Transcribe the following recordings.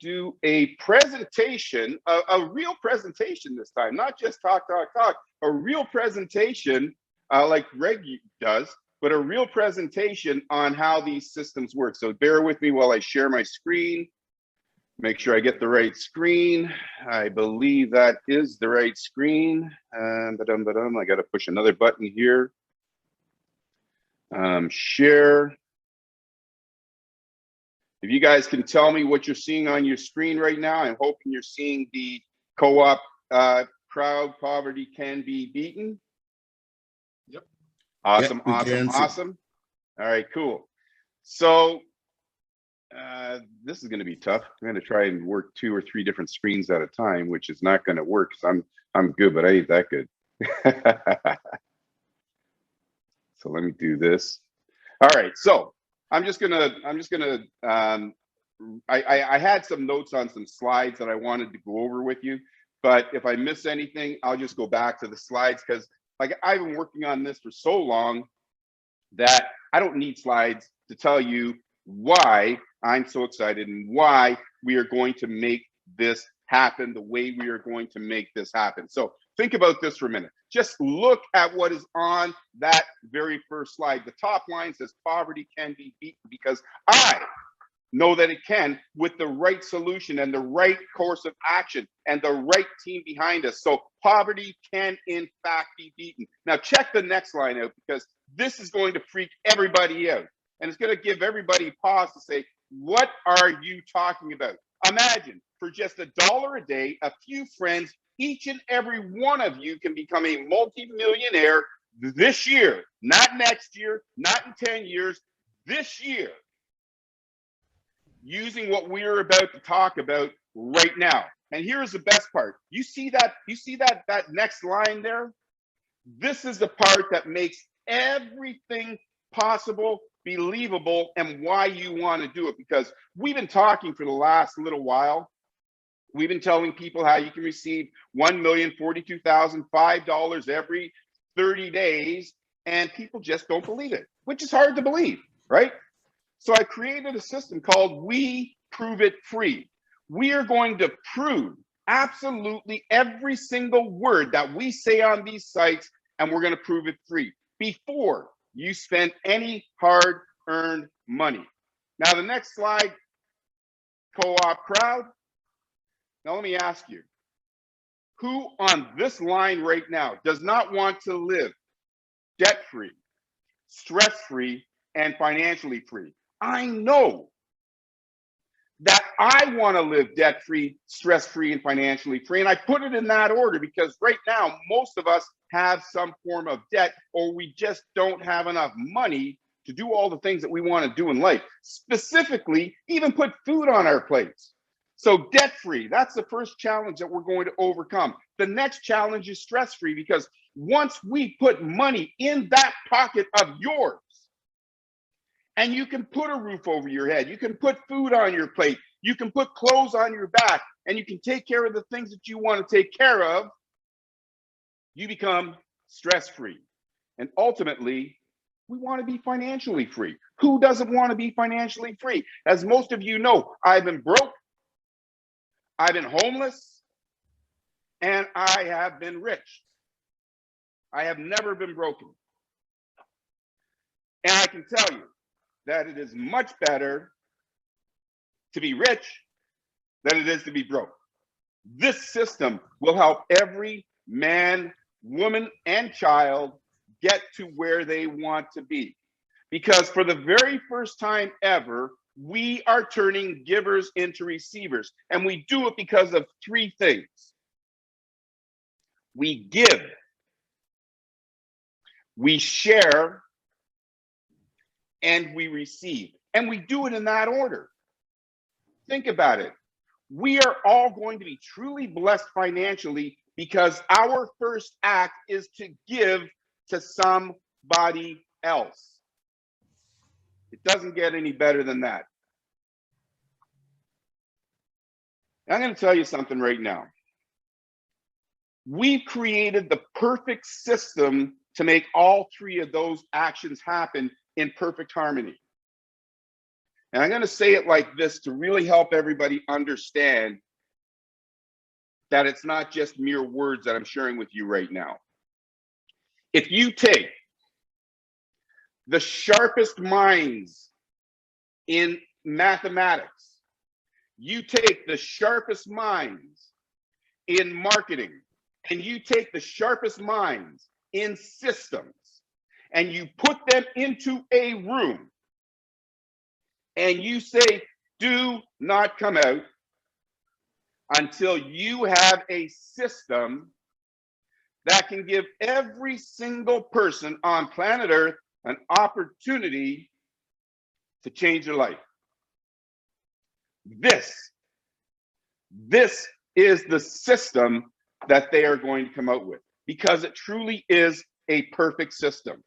do a presentation, a real presentation this time, not just talk, a real presentation like Greg does, but a real presentation on how these systems work. So bear with me while I share my screen. Make sure I get the right screen. I believe that is the right screen. I got to push another button here. Share. If you guys can tell me what you're seeing on your screen right now, I'm hoping you're seeing the co-op crowd poverty can be beaten. Yep. Awesome, yep, awesome. All right, cool. So this is going to be tough. I'm going to try and work 2 or 3 different screens at a time, which is not going to work because I'm good, but I ain't that good. So let me do this. All right, so I had some notes on some slides that I wanted to go over with you, but if I miss anything, I'll just go back to the slides because like I've been working on this for so long that I don't need slides to tell you why I'm so excited and why we are going to make this happen the way we are going to make this happen. So think about this for a minute. Just look at what is on that very first slide. The top line says poverty can be beaten because I know that it can with the right solution and the right course of action and the right team behind us. So poverty can in fact be beaten. Now check the next line out because this is going to freak everybody out. And it's going to give everybody pause to say, what are you talking about? Imagine for just $1 a day, a few friends, each and every one of you can become a multi-millionaire this year, not next year, not in 10 years, this year, using what we're about to talk about right now. And here's the best part. You see that next line there? This is the part that makes everything possible, believable, and why you want to do it. Because we've been talking for the last little while. We've been telling people how you can receive $1,042,005 every 30 days, and people just don't believe it, which is hard to believe, right? So I created a system called We Prove It Free. We are going to prove absolutely every single word that we say on these sites, and we're going to prove it free before you spend any hard-earned money. Now, the next slide, co-op crowd. Now, let me ask you, who on this line right now does not want to live debt-free, stress-free, and financially free? I know that I want to live debt-free, stress-free, and financially free. And I put it in that order because right now, most of us have some form of debt, or we just don't have enough money to do all the things that we want to do in life, specifically even put food on our plates. So debt-free, that's the first challenge that we're going to overcome. The next challenge is stress-free, because once we put money in that pocket of yours, and you can put a roof over your head, you can put food on your plate, you can put clothes on your back, and you can take care of the things that you want to take care of, you become stress-free. And ultimately, we want to be financially free. Who doesn't want to be financially free? As most of you know, I've been broke, I've been homeless, and I have been rich. I have never been broken. And I can tell you that it is much better to be rich than it is to be broke. This system will help every man, woman, and child get to where they want to be. Because for the very first time ever, we are turning givers into receivers. And we do it because of 3 things. We give, we share, and we receive. And we do it in that order. Think about it. We are all going to be truly blessed financially because our first act is to give to somebody else. It doesn't get any better than that. I'm going to tell you something right now. We've created the perfect system to make all 3 of those actions happen in perfect harmony. And I'm going to say it like this to really help everybody understand that it's not just mere words that I'm sharing with you right now. If you take the sharpest minds in mathematics, you take the sharpest minds in marketing, and you take the sharpest minds in systems, and you put them into a room, and you say, do not come out until you have a system that can give every single person on planet Earth an opportunity to change their life. This is the system that they are going to come out with, because it truly is a perfect system.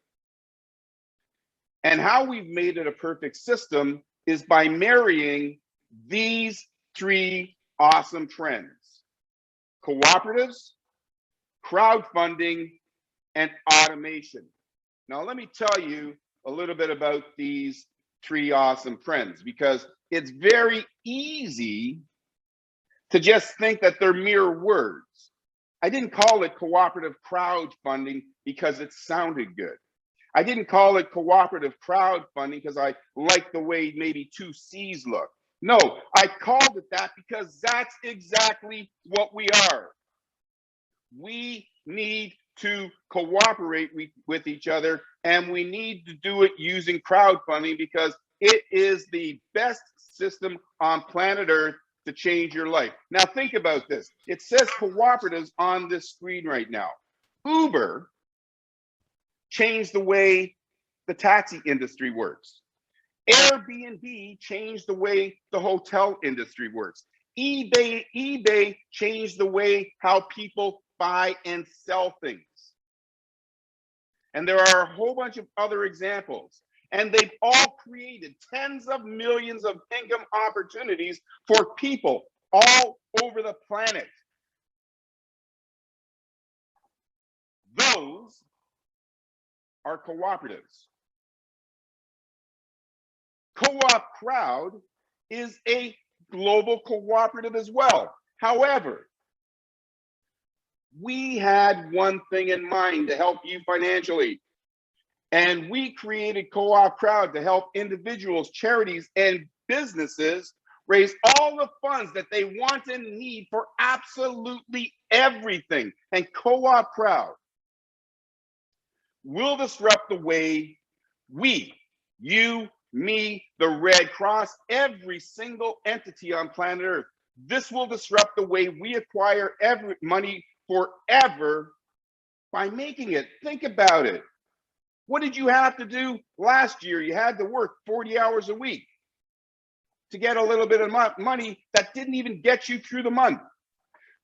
And how we've made it a perfect system is by marrying these three awesome trends: cooperatives, crowdfunding, and automation. Now, let me tell you a little bit about these three awesome trends, because it's very easy to just think that they're mere words. I didn't call it cooperative crowdfunding because it sounded good. I didn't call it cooperative crowdfunding because I like the way maybe two C's look. No, I called it that because that's exactly what we are. We need to cooperate with each other, and we need to do it using crowdfunding because it is the best system on planet Earth to change your life. Now think about this. It says cooperatives on this screen right now. Uber changed the way the taxi industry works. Airbnb changed the way the hotel industry works. eBay changed the way how people buy and sell things. And there are a whole bunch of other examples. And they've all created tens of millions of income opportunities for people all over the planet. Those are cooperatives. CoopCrowd is a global cooperative as well. However, we had one thing in mind to help you financially. And we created CoopCrowd to help individuals, charities, and businesses raise all the funds that they want and need for absolutely everything. And CoopCrowd will disrupt the way we, you, me, the Red Cross, every single entity on planet Earth. This will disrupt the way we acquire money forever by making it. Think about it. What did you have to do last year? You had to work 40 hours a week to get a little bit of money that didn't even get you through the month.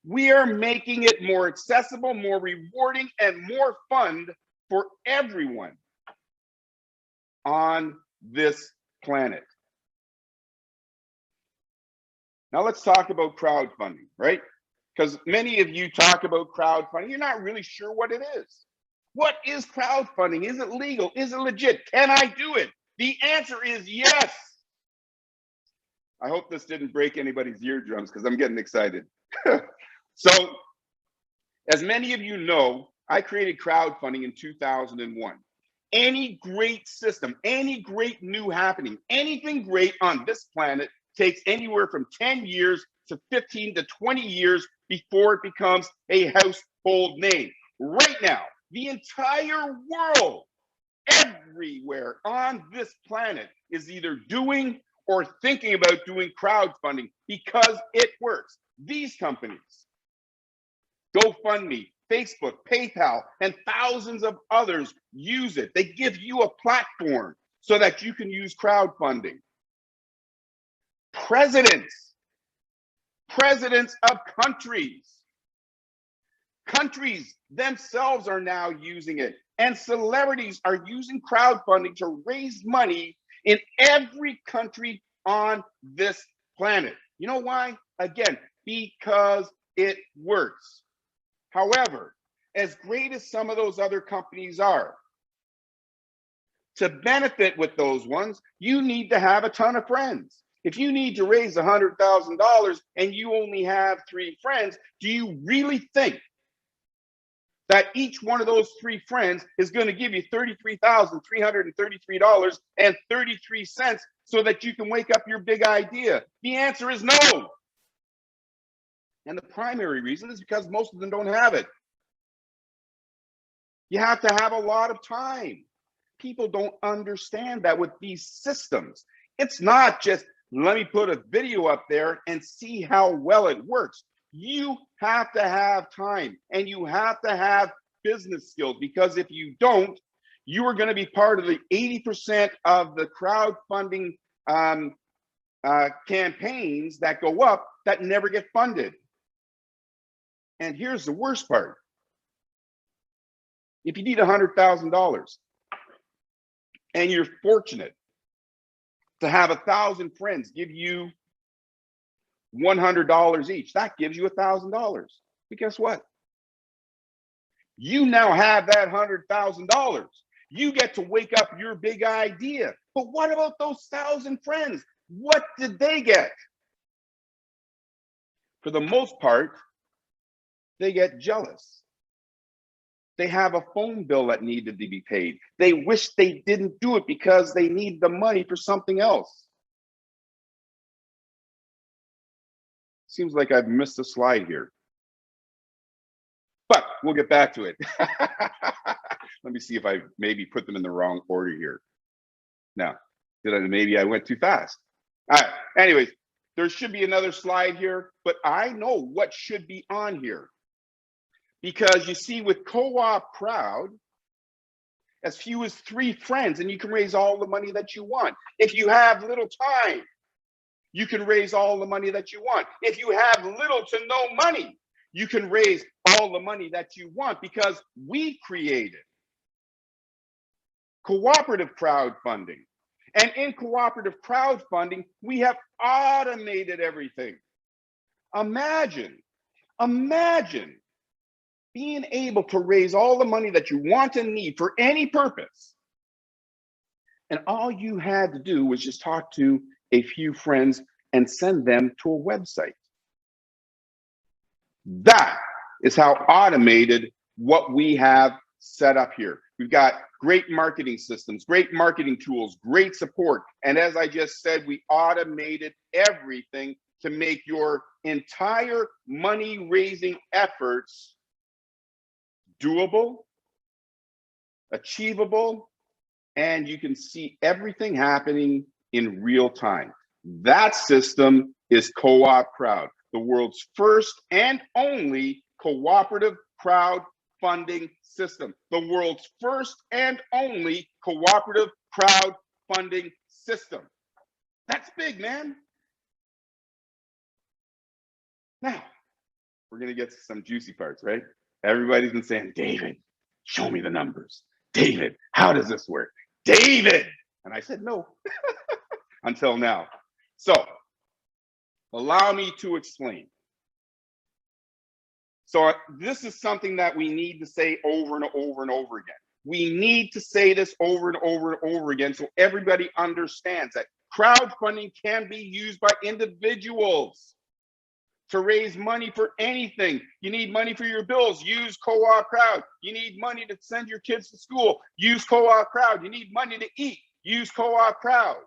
We are making it more accessible, more rewarding, and more fun for everyone on this planet. Now let's talk about crowdfunding, right? Because many of you talk about crowdfunding, you're not really sure what it is. What is crowdfunding? Is it legal? Is it legit? Can I do it? The answer is yes. I hope this didn't break anybody's eardrums because I'm getting excited. So, as many of you know, I created crowdfunding in 2001. Any great system, any great new happening, anything great on this planet takes anywhere from 10 years to 15 to 20 years before it becomes a household name. Right now, the entire world, everywhere on this planet, is either doing or thinking about doing crowdfunding because it works. These companies, GoFundMe, Facebook, PayPal, and thousands of others use it. They give you a platform so that you can use crowdfunding. Presidents of countries themselves are now using it, and celebrities are using crowdfunding to raise money in every country on this planet. You know why? Again, because it works. However, as great as some of those other companies are, To benefit with those ones, you need to have a ton of friends. If you need to raise $100,000 and you only have 3 friends, do you really think that each one of those 3 friends is going to give you $33,333.33 so that you can wake up your big idea? The answer is no. And the primary reason is because most of them don't have it. You have to have a lot of time. People don't understand that with these systems. It's not just, let me put a video up there and see how well it works. You have to have time and you have to have business skills, because if you don't, you are going to be part of the 80% of the crowdfunding campaigns that go up that never get funded. And here's the worst part. If you need $100,000 and you're fortunate to have 1,000 friends give you $100 each, that gives you $1,000. But guess what? You now have that $100,000. You get to wake up your big idea. But what about those 1,000 friends? What did they get? For the most part, they get jealous. They have a phone bill that needed to be paid. They wish they didn't do it because they need the money for something else. Seems like I've missed a slide here, but we'll get back to it. Let me see if I maybe put them in the wrong order here. Now, maybe I went too fast. All right, anyways, there should be another slide here, but I know what should be on here. Because you see, with CoopCrowd, as few as 3 friends, and you can raise all the money that you want. If you have little time, you can raise all the money that you want. If you have little to no money, you can raise all the money that you want, because we created cooperative crowdfunding. And in cooperative crowdfunding, we have automated everything. Imagine being able to raise all the money that you want and need for any purpose. And all you had to do was just talk to a few friends and send them to a website. That is how automated what we have set up here. We've got great marketing systems, great marketing tools, great support. And as I just said, we automated everything to make your entire money raising efforts doable, achievable, and you can see everything happening in real time. That system is CoopCrowd, the world's first and only cooperative crowdfunding system. The world's first and only cooperative crowdfunding system. That's big, man. Now, we're going to get to some juicy parts, right? Everybody's been saying, David, show me the numbers. David, how does this work? David! And I said, no, until now. So, allow me to explain. So this is something that we need to say over and over and over again. We need to say this over and over and over again so everybody understands that crowdfunding can be used by individuals to raise money for anything. You need money for your bills, use CoopCrowd. You need money to send your kids to school, use CoopCrowd. You need money to eat, use CoopCrowd.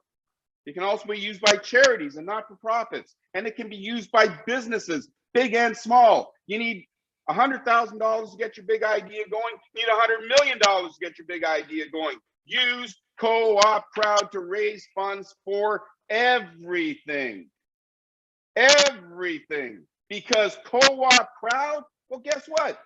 It can also be used by charities and not-for-profits, and it can be used by businesses, big and small. You need $100,000 to get your big idea going. You need $100 million to get your big idea going. Use CoopCrowd to raise funds for everything. Everything. Because CoopCrowd, well, guess what?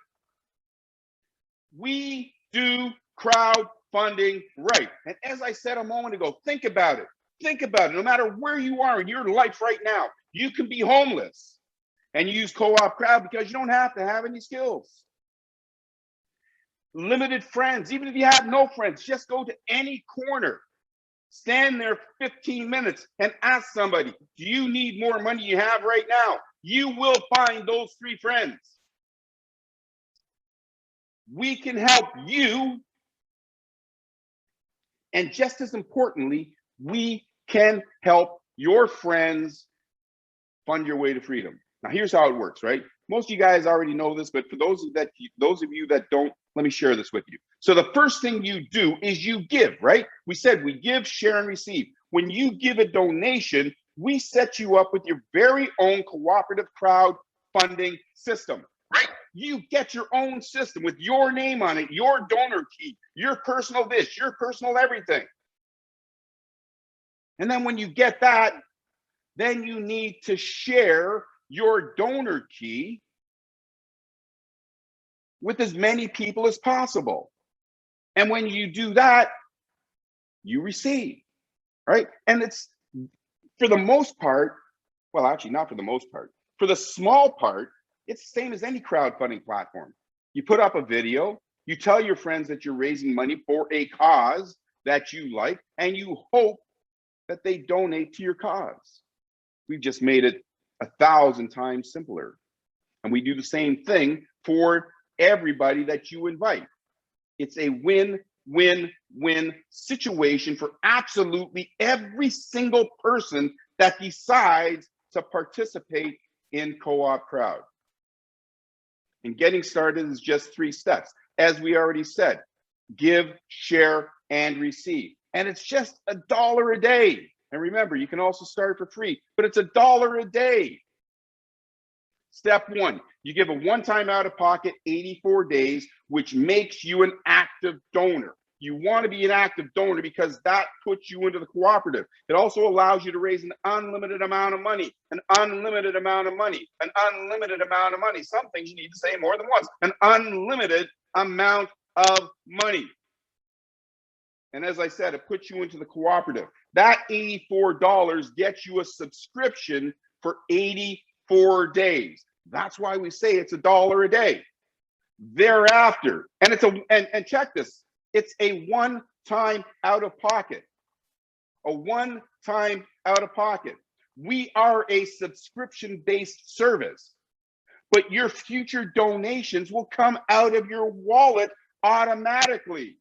We do crowdfunding right. And as I said a moment ago, think about it. Think about it. No matter where you are in your life right now, you can be homeless and use CoopCrowd because you don't have to have any skills. Limited friends, even if you have no friends, just go to any corner. Stand there 15 minutes and ask somebody, do you need more money you have right now? You will find those 3 friends. We can help you And just as importantly, we can help your friends fund your way to freedom. Now, here's how it works, right? Most of you guys already know this, but for those of you that don't, let me share this with you. So the first thing you do is you give, right? We said we give, share, and receive. When you give a donation, we set you up with your very own cooperative crowdfunding system, right? You get your own system with your name on it, your donor key, your personal this, your personal everything. And then when you get that, then you need to share your donor key with as many people as possible. And when you do that, you receive, right? And it's, for the most part, well, actually not for the most part, for the small part, it's the same as any crowdfunding platform. You put up a video, you tell your friends that you're raising money for a cause that you like, and you hope that they donate to your cause. We've just made it 1,000 times simpler. And we do the same thing for everybody that you invite. It's a win-win-win situation for absolutely every single person that decides to participate in CoopCrowd. And getting started is just 3 steps. As we already said, give, share, and receive. And it's just $1 a day. And remember, you can also start for free, but it's $1 a day. Step 1, you give a one-time out-of-pocket 84 days, which makes you an active donor. You want to be an active donor because that puts you into the cooperative. It also allows you to raise an unlimited amount of money, an unlimited amount of money, an unlimited amount of money. Some things you need to say more than once, an unlimited amount of money. And as I said, it puts you into the cooperative. That $84 gets you a subscription for 84 days. That's why we say it's $1 a day. Thereafter, and it's and check this, it's a one-time out-of-pocket. A one-time out-of-pocket. We are a subscription-based service, but your future donations will come out of your wallet automatically.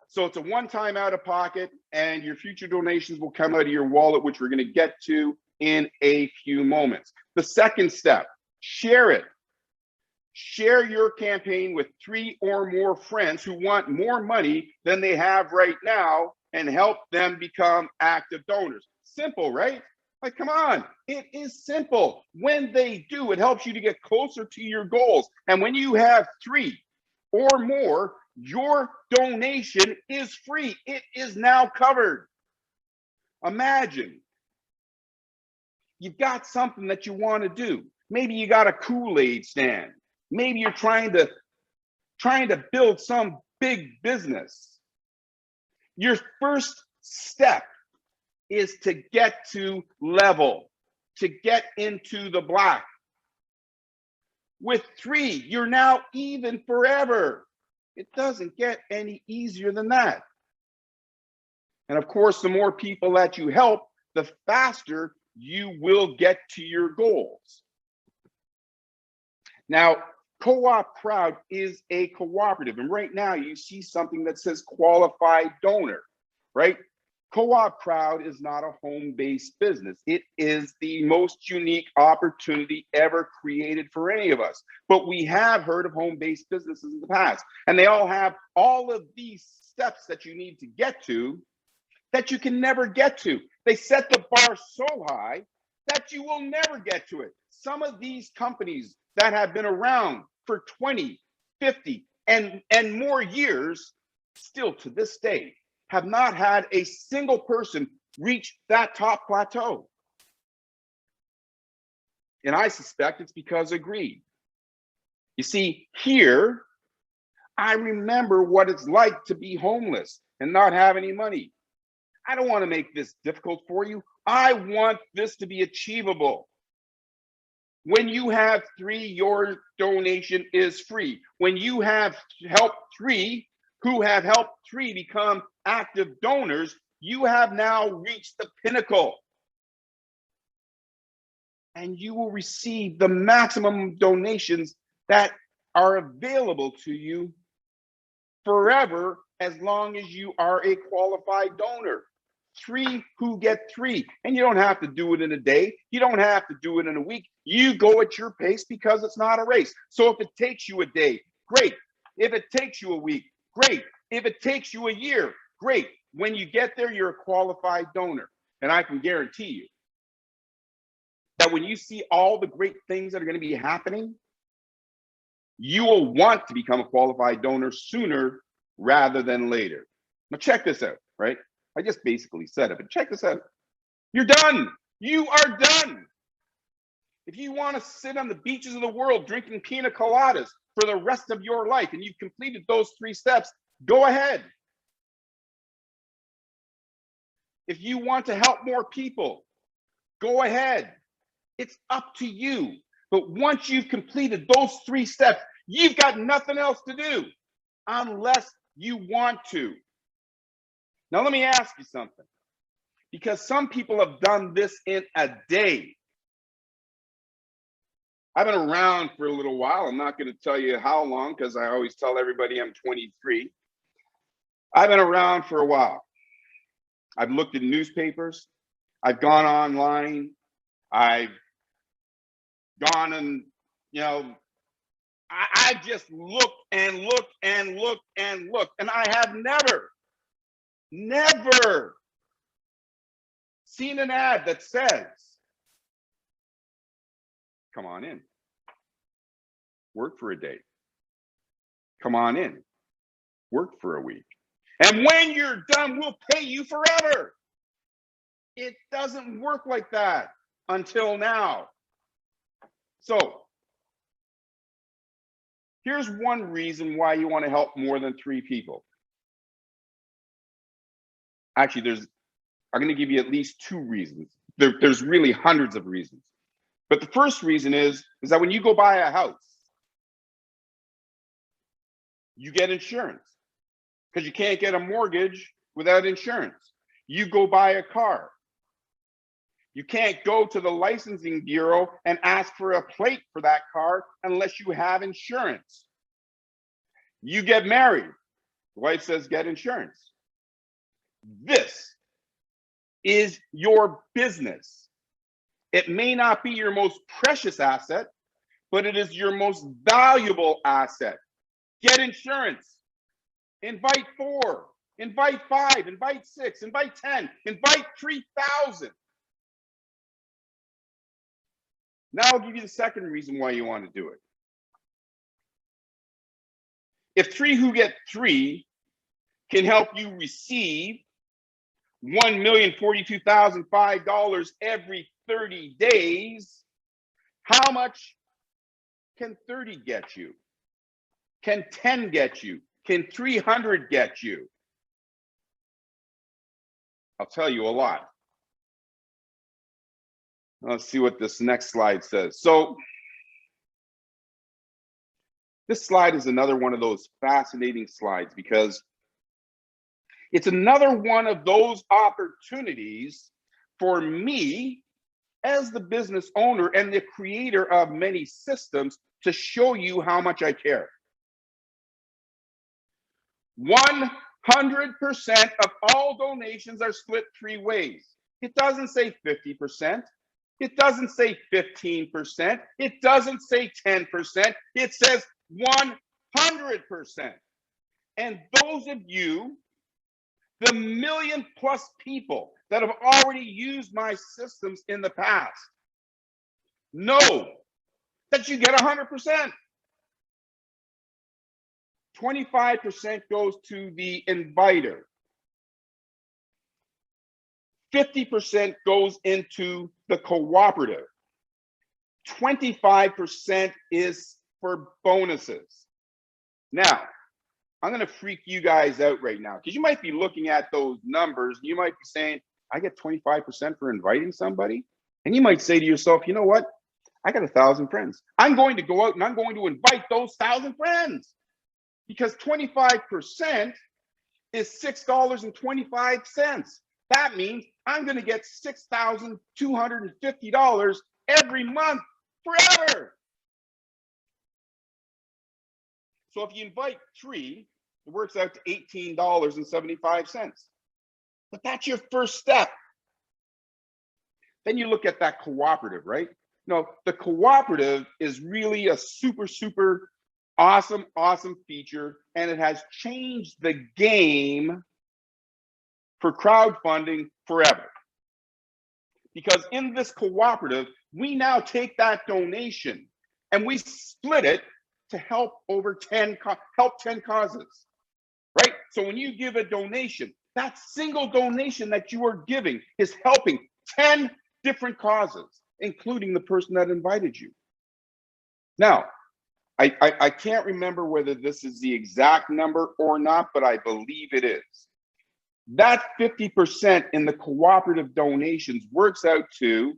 So it's a one-time out-of-pocket, and your future donations will come out of your wallet, which we're going to get to in a few moments. The second step, share it. Share your campaign with 3 or more friends who want more money than they have right now and help them become active donors. Simple, right? Like, come on, it is simple. When they do, it helps you to get closer to your goals. And when you have 3 or more, your donation is free. It is now covered. Imagine you've got something that you want to do. Maybe you got a Kool-Aid stand. Maybe you're trying to build some big business. Your first step is to get to level, to get into the black. With 3, you're now even forever. It doesn't get any easier than that. And of course, the more people that you help, the faster you will get to your goals. Now, CoopCrowd is a cooperative, and right now you see something that says qualified donor, right? CoopCrowd is not a home-based business. It is the most unique opportunity ever created for any of us. But we have heard of home-based businesses in the past, and they all have all of these steps that you need to get to that you can never get to. They set the bar so high that you will never get to it. Some of these companies that have been around for 20, 50, and more years, still to this day, have not had a single person reach that top plateau. And I suspect it's because of greed. You see, here, I remember what it's like to be homeless and not have any money. I don't want to make this difficult for you. I want this to be achievable. When you have 3, your donation is free. When you have helped 3 who have helped 3 become active donors, you have now reached the pinnacle. And you will receive the maximum donations that are available to you forever as long as you are a qualified donor. 3 who get 3. And you don't have to do it in a day. You don't have to do it in a week. You go at your pace because it's not a race. So if it takes you a day, great. If it takes you a week, great. If it takes you a year, great. When you get there, you're a qualified donor. And I can guarantee you that when you see all the great things that are going to be happening, you will want to become a qualified donor sooner rather than later. Now check this out, right? I just basically said it, but check this out. You're done. You are done. If you want to sit on the beaches of the world drinking pina coladas for the rest of your life and you've completed those 3 steps, go ahead. If you want to help more people, go ahead. It's up to you. But once you've completed those 3 steps, you've got nothing else to do unless you want to. Now, let me ask you something, because some people have done this in a day. I've been around for a little while. I'm not going to tell you how long, because I always tell everybody I'm 23. I've been around for a while. I've looked at newspapers. I've gone online. I've gone and, I just looked and looked and looked and looked, and I have never seen an ad that says, come on in, work for a day. Come on in, work for a week. And when you're done, we'll pay you forever. It doesn't work like that until now. So here's one reason why you want to help more than 3 people. Actually, I'm going to give you at least 2 reasons. There's really hundreds of reasons. But the first reason is that when you go buy a house, you get insurance, because you can't get a mortgage without insurance. You go buy a car. You can't go to the licensing bureau and ask for a plate for that car unless you have insurance. You get married. The wife says, get insurance. This is your business. It may not be your most precious asset, but it is your most valuable asset. Get insurance. Invite 4, invite 5, invite 6, invite 10, invite 3,000. Now I'll give you the second reason why you want to do it. If 3 who get 3 can help you receive $1,042,005 every 30 days, how much can 30 get you? Can 10 get you? Can 300 get you? I'll tell you a lot. Let's see what this next slide says. So this slide is another one of those fascinating slides, because it's another one of those opportunities for me as the business owner and the creator of many systems to show you how much I care. 100% of all donations are split 3 ways. It doesn't say 50%. It doesn't say 15%. It doesn't say 10%. It says 100%. And those of you, the 1 million+ people that have already used my systems in the past, know that you get 100%. 25% goes to the inviter. 50% goes into the cooperative. 25% is for bonuses. Now, I'm going to freak you guys out right now, because you might be looking at those numbers. You might be saying, I get 25% for inviting somebody. And you might say to yourself, you know what? I got 1,000 friends. I'm going to go out and I'm going to invite those 1,000 friends, because 25% is $6.25. That means I'm going to get $6,250 every month forever. So if you invite 3, It works out to $18.75. But that's your first step. Then you look at that cooperative, right? No, the cooperative is really a super, super awesome, awesome feature, and it has changed the game for crowdfunding forever. Because in this cooperative, we now take that donation and we split it to help over 10 causes, right? So when you give a donation, that single donation that you are giving is helping 10 different causes, including the person that invited you. Now, I can't remember whether this is the exact number or not, but I believe it is. That 50% in the cooperative donations works out to,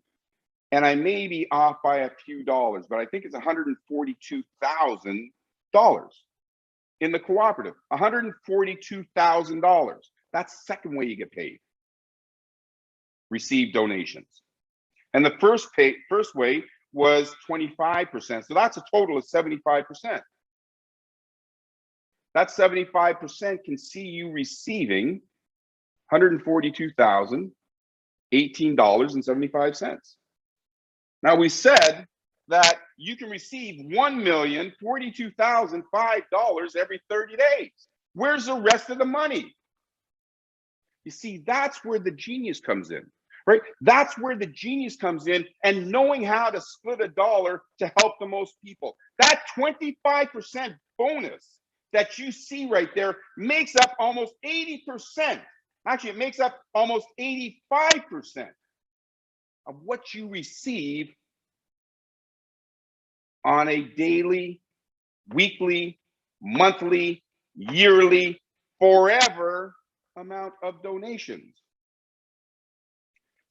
and I may be off by a few dollars, but I think it's $142,000 in the cooperative. $142,000. That's the second way you get paid. Receive donations. And the first way was 25%. So that's a total of 75%. That 75% can see you receiving $142,018.75. Now we said that you can receive $1,042,005 every 30 days. Where's the rest of the money? You see, that's where the genius comes in, right? That's where the genius comes in, and knowing how to split a dollar to help the most people. That 25% bonus that you see right there makes up almost 80%. Actually, it makes up almost 85% of what you receive on a daily, weekly, monthly, yearly, forever amount of donations.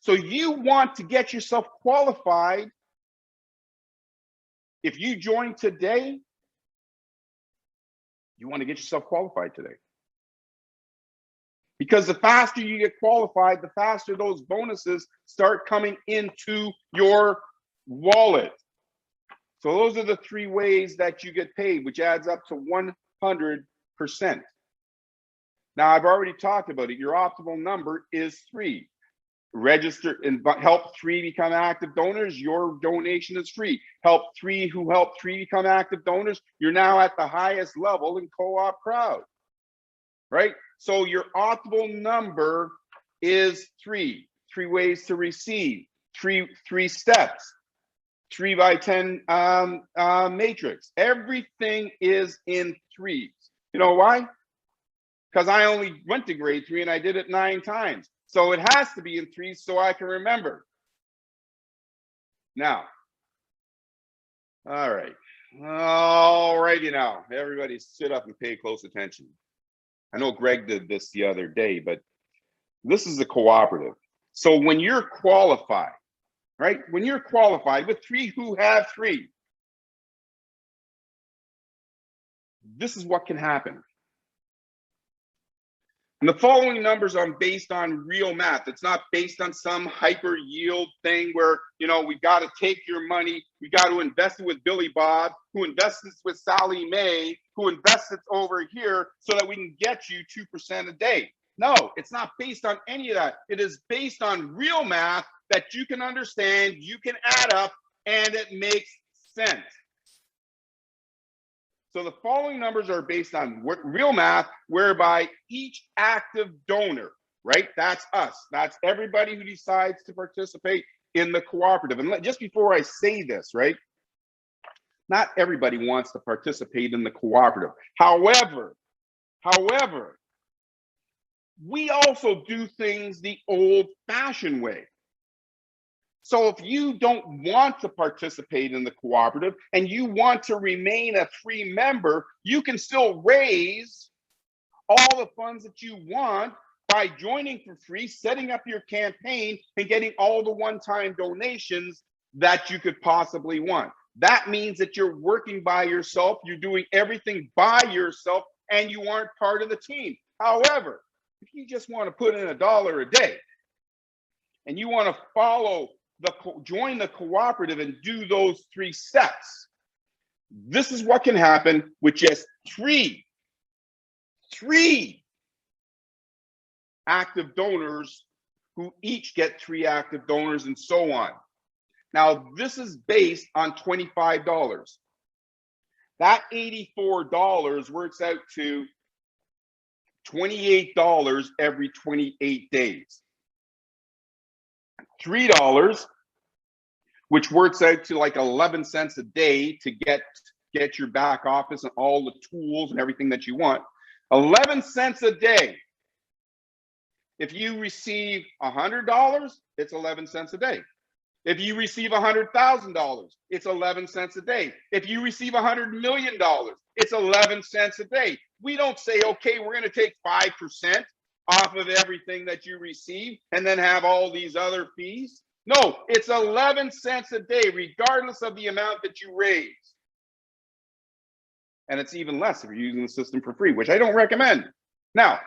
So you want to get yourself qualified. If you join today, you want to get yourself qualified today. Because the faster you get qualified, the faster those bonuses start coming into your wallet. So those are the three ways that you get paid, which adds up to 100%. Now, I've already talked about it. Your optimal number is 3. Register and help 3 become active donors. Your donation is free. Help 3 who help 3 become active donors. You're now at the highest level in CoopCrowd, right? So your optimal number is 3. 3 ways to receive. 3 steps. 3 by 10 matrix. Everything is in 3s. You know why? Because I only went to grade 3 and I did it 9 times. So it has to be in 3s so I can remember. Now, all right. All righty now. Everybody sit up and pay close attention. I know Greg did this the other day, but this is a cooperative. So when you're qualified, right? When you're qualified with 3 who have 3, this is what can happen. And the following numbers are based on real math. It's not based on some hyper yield thing where, you know, we got to take your money, we got to invest it with Billy Bob, who invests it with Sally Mae, who invests it over here so that we can get you 2% a day. No, it's not based on any of that. It is based on real math that you can understand, you can add up, and it makes sense. So the following numbers are based on real math, whereby each active donor, right? That's us. That's everybody who decides to participate in the cooperative. And just before I say this, right? Not everybody wants to participate in the cooperative. However, we also do things the old-fashioned way. So if you don't want to participate in the cooperative and you want to remain a free member, you can still raise all the funds that you want by joining for free, setting up your campaign, and getting all the one-time donations that you could possibly want. That means that you're working by yourself, you're doing everything by yourself, and you aren't part of the team. However, if you just want to put in $1 a day and you want to join the cooperative and do those 3 steps, this is what can happen with just 3 3 active donors who each get 3 active donors, and so on. Now, this is based on $25. That $84 works out to $28 every 28 days. $3, which works out to like 11 cents a day to get your back office and all the tools and everything that you want. 11 cents a day. If you receive $100, it's 11 cents a day. If you receive $100,000, it's 11 cents a day. If you receive $100 million, it's 11 cents a day. We don't say, okay, we're going to take 5% off of everything that you receive and then have all these other fees. No, it's 11 cents a day, regardless of the amount that you raise. And it's even less if you're using the system for free, which I don't recommend. Now,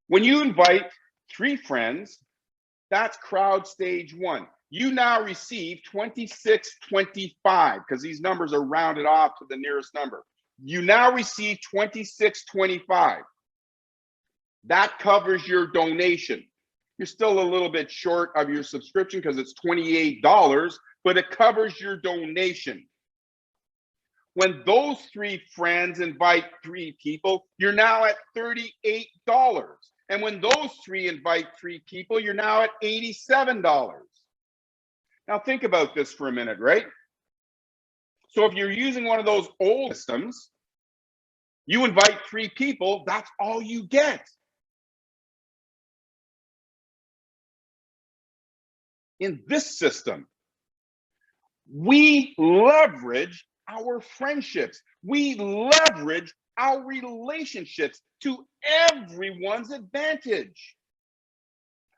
when you invite 3 friends, that's crowd stage 1. You now receive $26.25 because these numbers are rounded off to the nearest number. You now receive $26.25. That covers your donation. You're still a little bit short of your subscription because it's $28, but it covers your donation. When those 3 friends invite 3 people, you're now at $38. And when those 3 invite 3 people, you're now at $87. Now think about this for a minute, right? So if you're using one of those old systems, you invite 3 people, that's all you get. In this system, we leverage our friendships. We leverage our relationships to everyone's advantage.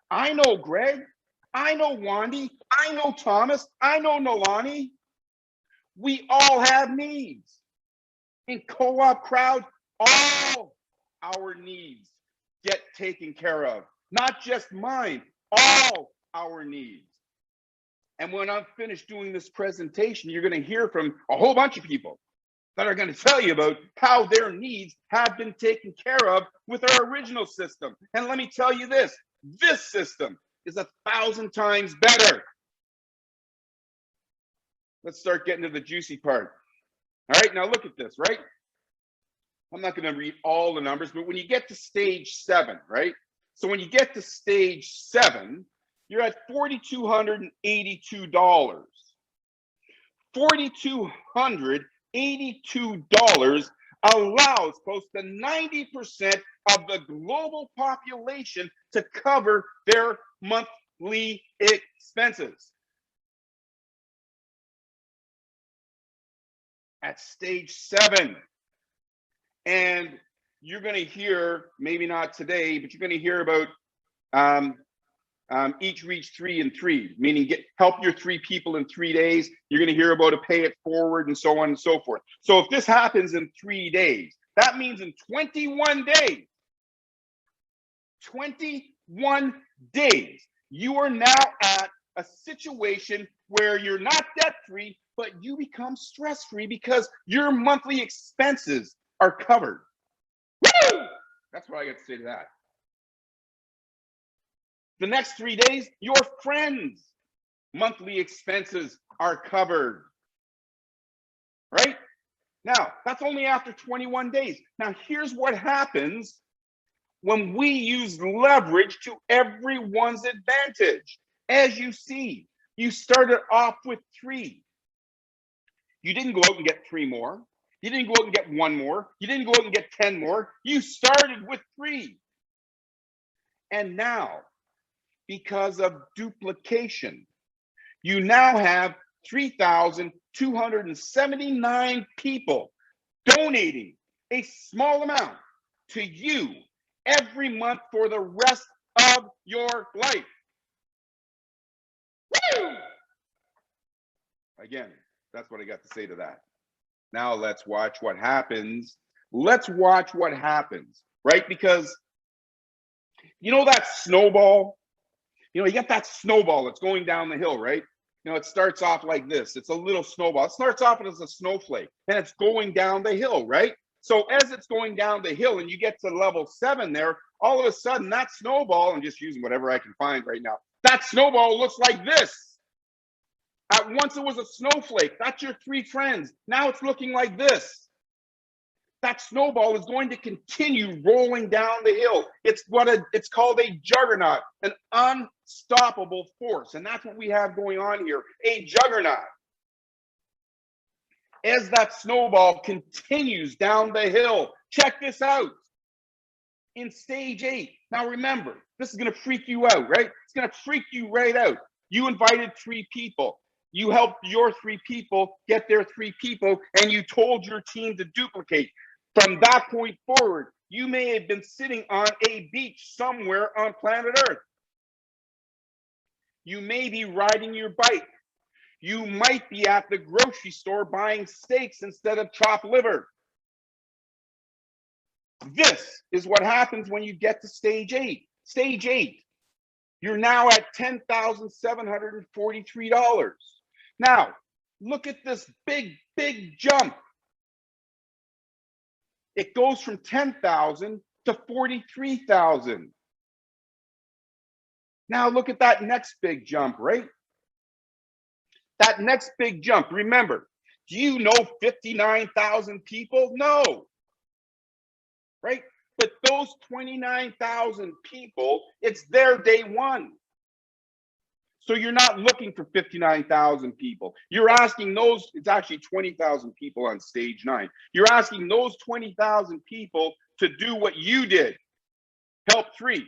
I know Greg. I know Wandy. I know Thomas. I know Nolani. We all have needs. In CoopCrowd, all our needs get taken care of. Not just mine, all our needs. And when I'm finished doing this presentation, you're going to hear from a whole bunch of people that are going to tell you about how their needs have been taken care of with our original system. And let me tell you this system is 1,000 times better. Let's start getting to the juicy part. All right, now look at this, right? I'm not going to read all the numbers, but when you get to stage 7, right? So when you get to stage 7, you're at $4,282. $4,282 allows close to 90% of the global population to cover their monthly expenses. At stage 7. And you're going to hear, maybe not today, but you're going to hear about each reach 3 in 3, meaning help your 3 people in 3 days. You're going to hear about a pay it forward and so on and so forth. So if this happens in 3 days, that means in 21 days, 21 days, you are now at a situation where you're not debt free, but you become stress free because your monthly expenses are covered. Woo! That's what I got to say to that. The next 3 days, your friends' monthly expenses are covered. Right? Now, that's only after 21 days. Now, here's what happens when we use leverage to everyone's advantage. As you see, you started off with 3. You didn't go out and get 3 more. You didn't go out and get 1 more. You didn't go out and get 10 more. You started with 3. And now, because of duplication, you now have 3,279 people donating a small amount to you every month for the rest of your life. Woo! Again, that's what I got to say to that. Now let's watch what happens. Let's watch what happens, right? Because you know that snowball? You know, you got that snowball that's going down the hill, right? You know, it starts off like this. It's a little snowball. It starts off as a snowflake, and it's going down the hill, right? So as it's going down the hill and you get to level 7 there, all of a sudden that snowball, I'm just using whatever I can find right now, that snowball looks like this. At once it was a snowflake. That's your 3 friends. Now it's looking like this. That snowball is going to continue rolling down the hill. It's called a juggernaut, an unstoppable force. And that's what we have going on here, a juggernaut. As that snowball continues down the hill, check this out. In stage 8, now remember, this is going to freak you out, right? It's going to freak you right out. You invited 3 people. You helped your 3 people get their 3 people, and you told your team to duplicate. From that point forward, you may have been sitting on a beach somewhere on planet Earth. You may be riding your bike. You might be at the grocery store buying steaks instead of chopped liver. This is what happens when you get to stage 8. Stage 8, you're now at $10,743. Now, look at this big, big jump. It goes from 10,000 to 43,000. Now look at that next big jump, right? That next big jump, remember, do you know 59,000 people? No, right? But those 29,000 people, it's their day 1. So you're not looking for 59,000 people. You're asking those, it's actually 20,000 people on stage 9. You're asking those 20,000 people to do what you did, help 3.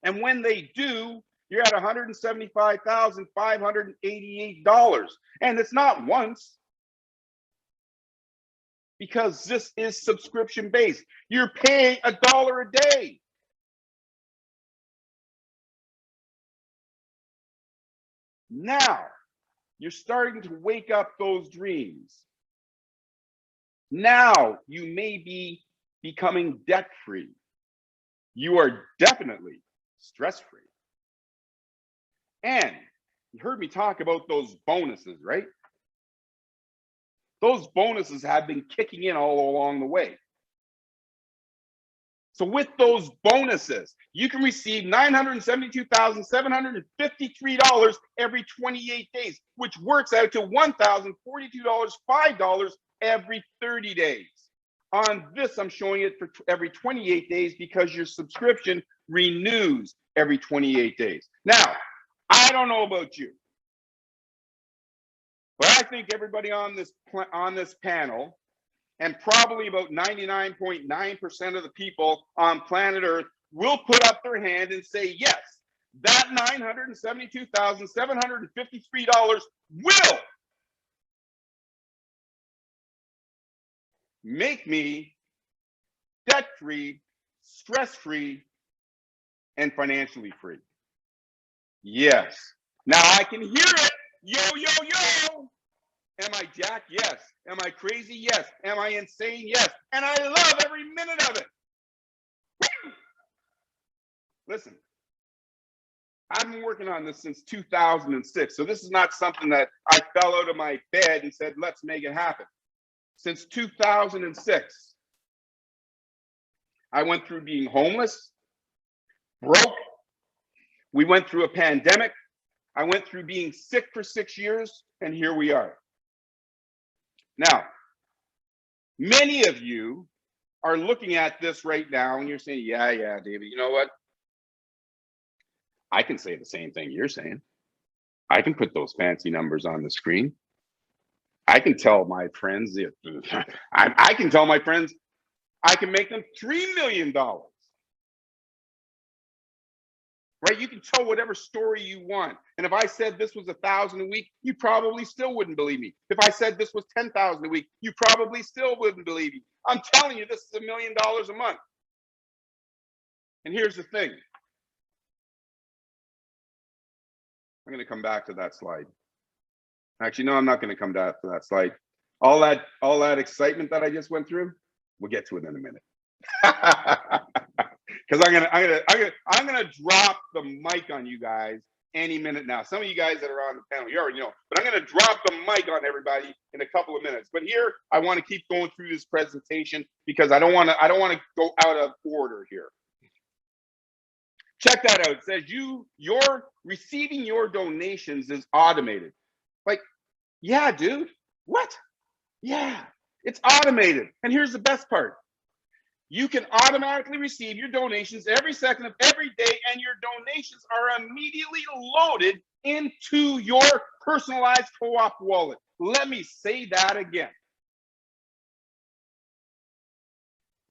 And when they do, you're at $175,588. And it's not once, because this is subscription based. You're paying $1 a day. Now, you're starting to wake up those dreams. Now, you may be becoming debt-free. You are definitely stress-free. And you heard me talk about those bonuses, right? Those bonuses have been kicking in all along the way. So with those bonuses, you can receive $972,753 every 28 days, which works out to $1,042, $5 every 30 days. On this, I'm showing it for every 28 days because your subscription renews every 28 days. Now, I don't know about you, but I think everybody on this panel, and probably about 99.9% of the people on planet Earth, will put up their hand and say, yes, that $972,753 will make me debt-free, stress-free, and financially free. Yes. Now I can hear it. Yo, yo, yo. Am I jacked? Yes. Am I crazy? Yes. Am I insane? Yes. And I love every minute of it. Listen, I've been working on this since 2006. So this is not something that I fell out of my bed and said, let's make it happen. Since 2006, I went through being homeless, broke. We went through a pandemic. I went through being sick for 6 years, and here we are. Now, many of you are looking at this right now and you're saying, yeah, David, you know what? I can say the same thing you're saying. I can put those fancy numbers on the screen. I can tell my friends, I can tell my friends, I can make them $3 million. Right? You can tell whatever story you want. And if I said this was 1,000 a week, you probably still wouldn't believe me. If I said this was 10,000 a week, you probably still wouldn't believe me. I'm telling you, this is $1 million a month. And here's the thing. I'm going to come back to that slide. Actually, no, I'm not going to come back to that slide. All that excitement that I just went through, we'll get to it in a minute. Because I'm gonna drop the mic on you guys any minute now. Some of you guys that are on the panel, you already know, but I'm going to drop the mic on everybody in a couple of minutes. But here, I want to keep going through this presentation because I don't want to go out of order here. Check that out. It says your receiving your donations is automated. Like, yeah, dude. What? Yeah, it's automated. And here's the best part. You can automatically receive your donations every second of every day, and your donations are immediately loaded into your personalized co-op wallet. Let me say that again.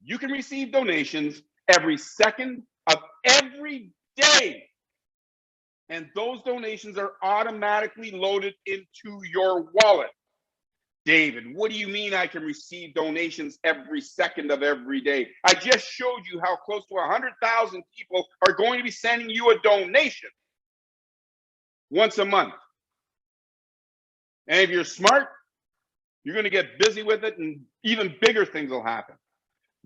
You can receive donations every second of every day, and those donations are automatically loaded into your wallet. David, what do you mean I can receive donations every second of every day? I just showed you how close to 100,000 people are going to be sending you a donation once a month. And if you're smart, you're going to get busy with it and even bigger things will happen.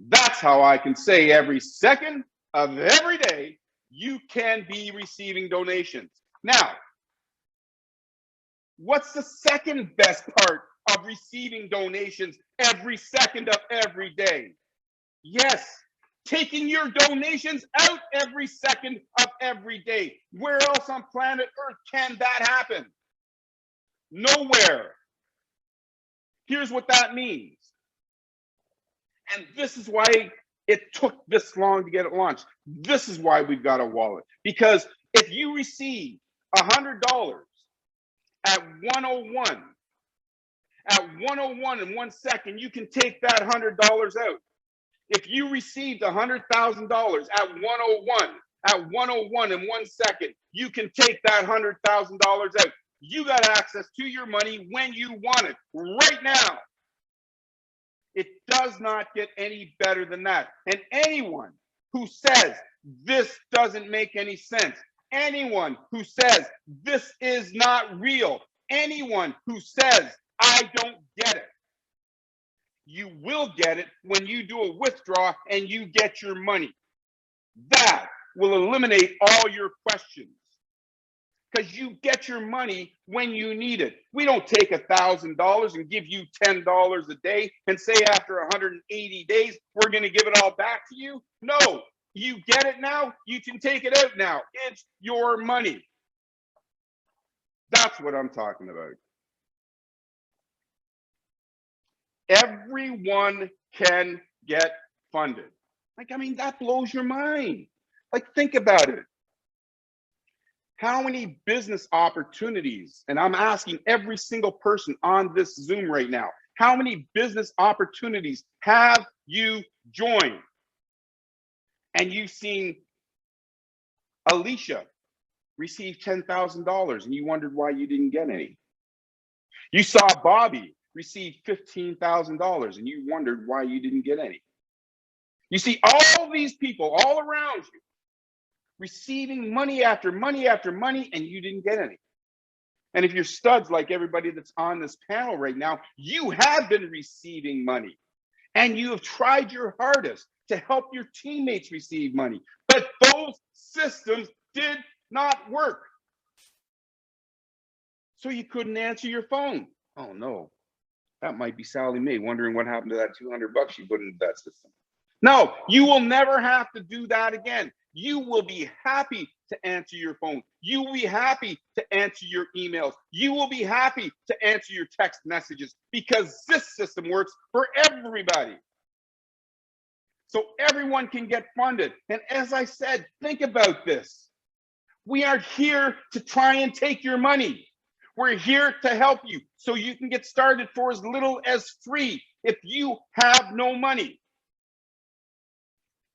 That's how I can say every second of every day, you can be receiving donations. Now, what's the second best part of receiving donations every second of every day? Yes, taking your donations out every second of every day. Where else on planet Earth can that happen? Nowhere. Here's what that means. And this is why it took this long to get it launched. This is why we've got a wallet. Because if you receive $100 at 101, at 101 in 1 second, you can take that $100 out. If you received $100,000 at 101, at 101 in 1 second, you can take that $100,000 out. You got access to your money when you want it, right now. It does not get any better than that. And anyone who says this doesn't make any sense, anyone who says this is not real, anyone who says I don't get it, you will get it when you do a withdraw and you get your money. That will eliminate all your questions, because you get your money when you need it. We don't take $1,000 and give you $10 a day and say after 180 days, we're going to give it all back to you. No, you get it now, you can take it out now. It's your money. That's what I'm talking about. Everyone can get funded. Like, I mean, that blows your mind. Like, think about it. How many business opportunities, and I'm asking every single person on this Zoom right now, how many business opportunities have you joined? And you've seen Alicia receive $10,000 and you wondered why you didn't get any. You saw Bobby receive $15,000 and you wondered why you didn't get any. You see all these people all around you receiving money after money after money, and you didn't get any. And if you're studs like everybody that's on this panel right now, you have been receiving money and you have tried your hardest to help your teammates receive money, but those systems did not work. So you couldn't answer your phone. Oh no, that might be Sally Mae wondering what happened to that $200 you put into that system. No, you will never have to do that again. You will be happy to answer your phone. You will be happy to answer your emails. You will be happy to answer your text messages, because this system works for everybody. So everyone can get funded. And as I said, think about this. We aren't here to try and take your money. We're here to help you so you can get started for as little as free. If you have no money,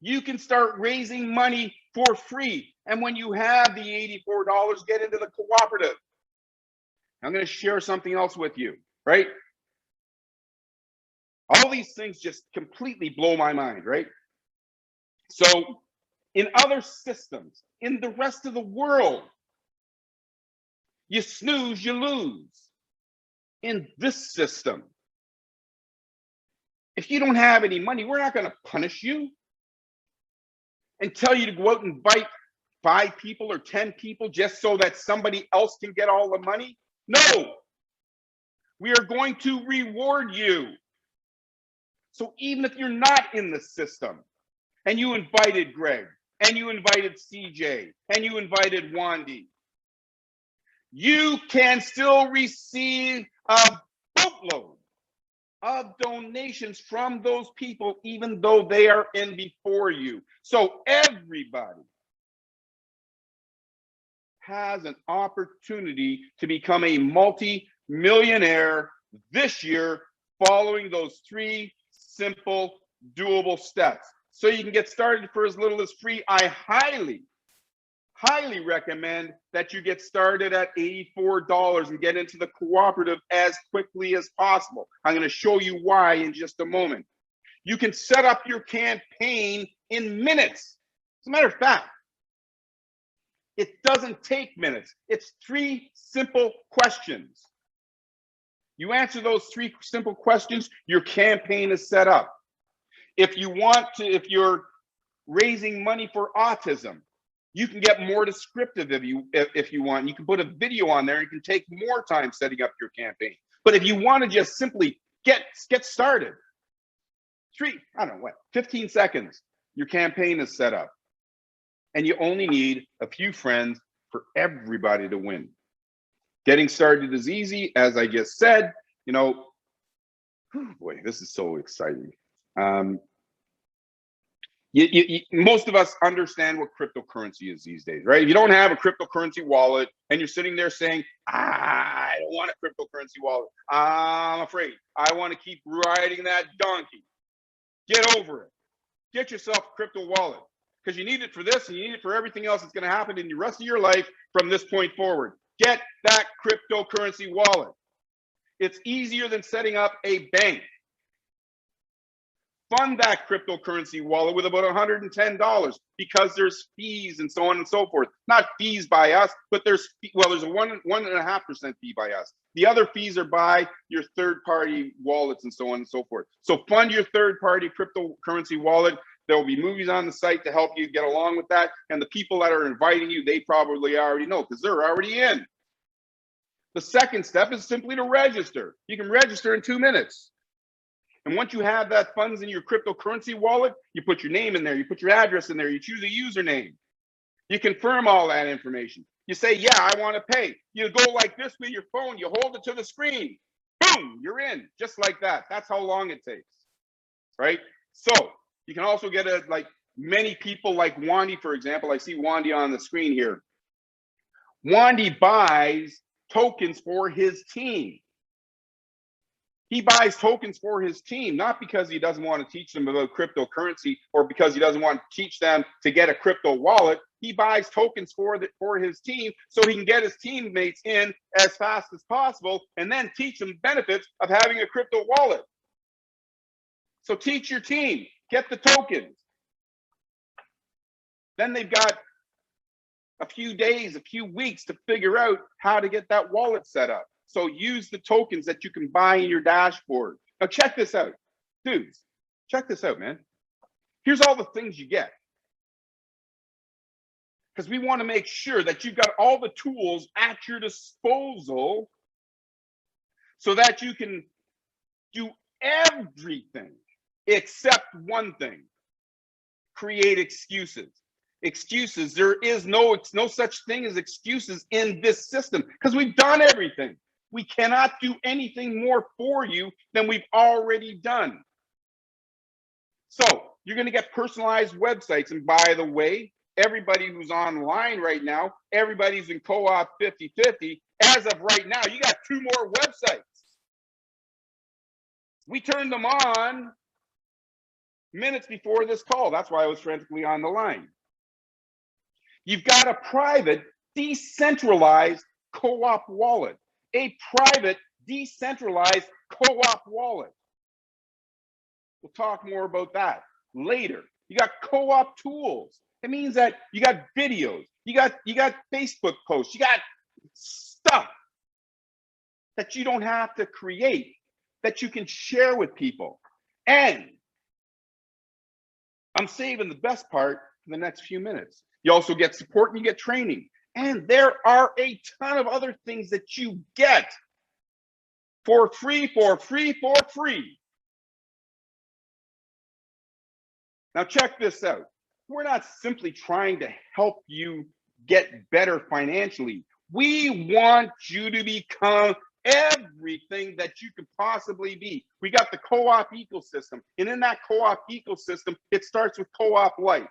you can start raising money for free. And when you have the $84, get into the cooperative. I'm going to share something else with you, right? All these things just completely blow my mind, right? So in other systems, in the rest of the world, you snooze, you lose. In this system, if you don't have any money, we're not going to punish you and tell you to go out and buy 5 people or 10 people just so that somebody else can get all the money? No, we are going to reward you. So even if you're not in the system and you invited Greg and you invited CJ and you invited Wandy, you can still receive a boatload of donations from those people, even though they are in before you. So everybody has an opportunity to become a multi-millionaire this year, following those 3 simple, doable steps. So you can get started for as little as free. I highly recommend that you get started at $84 and get into the cooperative as quickly as possible. I'm going to show you why in just a moment. You can set up your campaign in minutes. As a matter of fact, it doesn't take minutes. It's 3 simple questions. You answer those 3 simple questions, your campaign is set up. If you're raising money for autism, you can get more descriptive if you want. You can put a video on there. You can take more time setting up your campaign. But if you want to just simply get started, 15 seconds, your campaign is set up. And you only need a few friends for everybody to win. Getting started is easy, as I just said. You know, boy, this is so exciting. Most of us understand what cryptocurrency is these days, right? If you don't have a cryptocurrency wallet and you're sitting there saying, I don't want a cryptocurrency wallet, I'm afraid, I want to keep riding that donkey. Get over it. Get yourself a crypto wallet, because you need it for this and you need it for everything else that's going to happen in the rest of your life from this point forward. Get that cryptocurrency wallet. It's easier than setting up a bank. Fund that cryptocurrency wallet with about $110, because there's fees and so on and so forth. Not fees by us, but there's a 1.5% fee by us. The other fees are by your third-party wallets and so on and so forth. So fund your third-party cryptocurrency wallet. There will be movies on the site to help you get along with that. And the people that are inviting you, they probably already know, because they're already in. The second step is simply to register. You can register in 2 minutes. And once you have that funds in your cryptocurrency wallet, you put your name in there, you put your address in there, you choose a username. You confirm all that information. You say, yeah, I want to pay. You go like this with your phone, you hold it to the screen. Boom, you're in, just like that. That's how long it takes, right? So you can also get many people like Wandy, for example. I see Wandy on the screen here. Wandy buys tokens for his team. He buys tokens for his team, not because he doesn't want to teach them about cryptocurrency or because he doesn't want to teach them to get a crypto wallet. He buys tokens for his team so he can get his teammates in as fast as possible and then teach them benefits of having a crypto wallet. So teach your team, get the tokens. Then they've got a few days, a few weeks to figure out how to get that wallet set up. So use the tokens that you can buy in your dashboard. Now check this out. Dudes, check this out, man. Here's all the things you get. Because we want to make sure that you've got all the tools at your disposal so that you can do everything except one thing: create excuses. Excuses. There is no such thing as excuses in this system, because we've done everything. We cannot do anything more for you than we've already done. So you're going to get personalized websites. And by the way, everybody who's online right now, everybody's in co-op 50-50. As of right now, you got 2 more websites. We turned them on minutes before this call. That's why I was frantically on the line. You've got a private, decentralized co-op wallet. A private, decentralized co-op wallet. We'll talk more about that later. You got co-op tools. It means that you got videos, you got Facebook posts, you got stuff that you don't have to create, that you can share with people. And I'm saving the best part for the next few minutes. You also get support and you get training. And there are a ton of other things that you get for free, for free, for free. Now check this out. We're not simply trying to help you get better financially. We want you to become everything that you could possibly be. We got the co-op ecosystem. And in that co-op ecosystem, it starts with co-op life.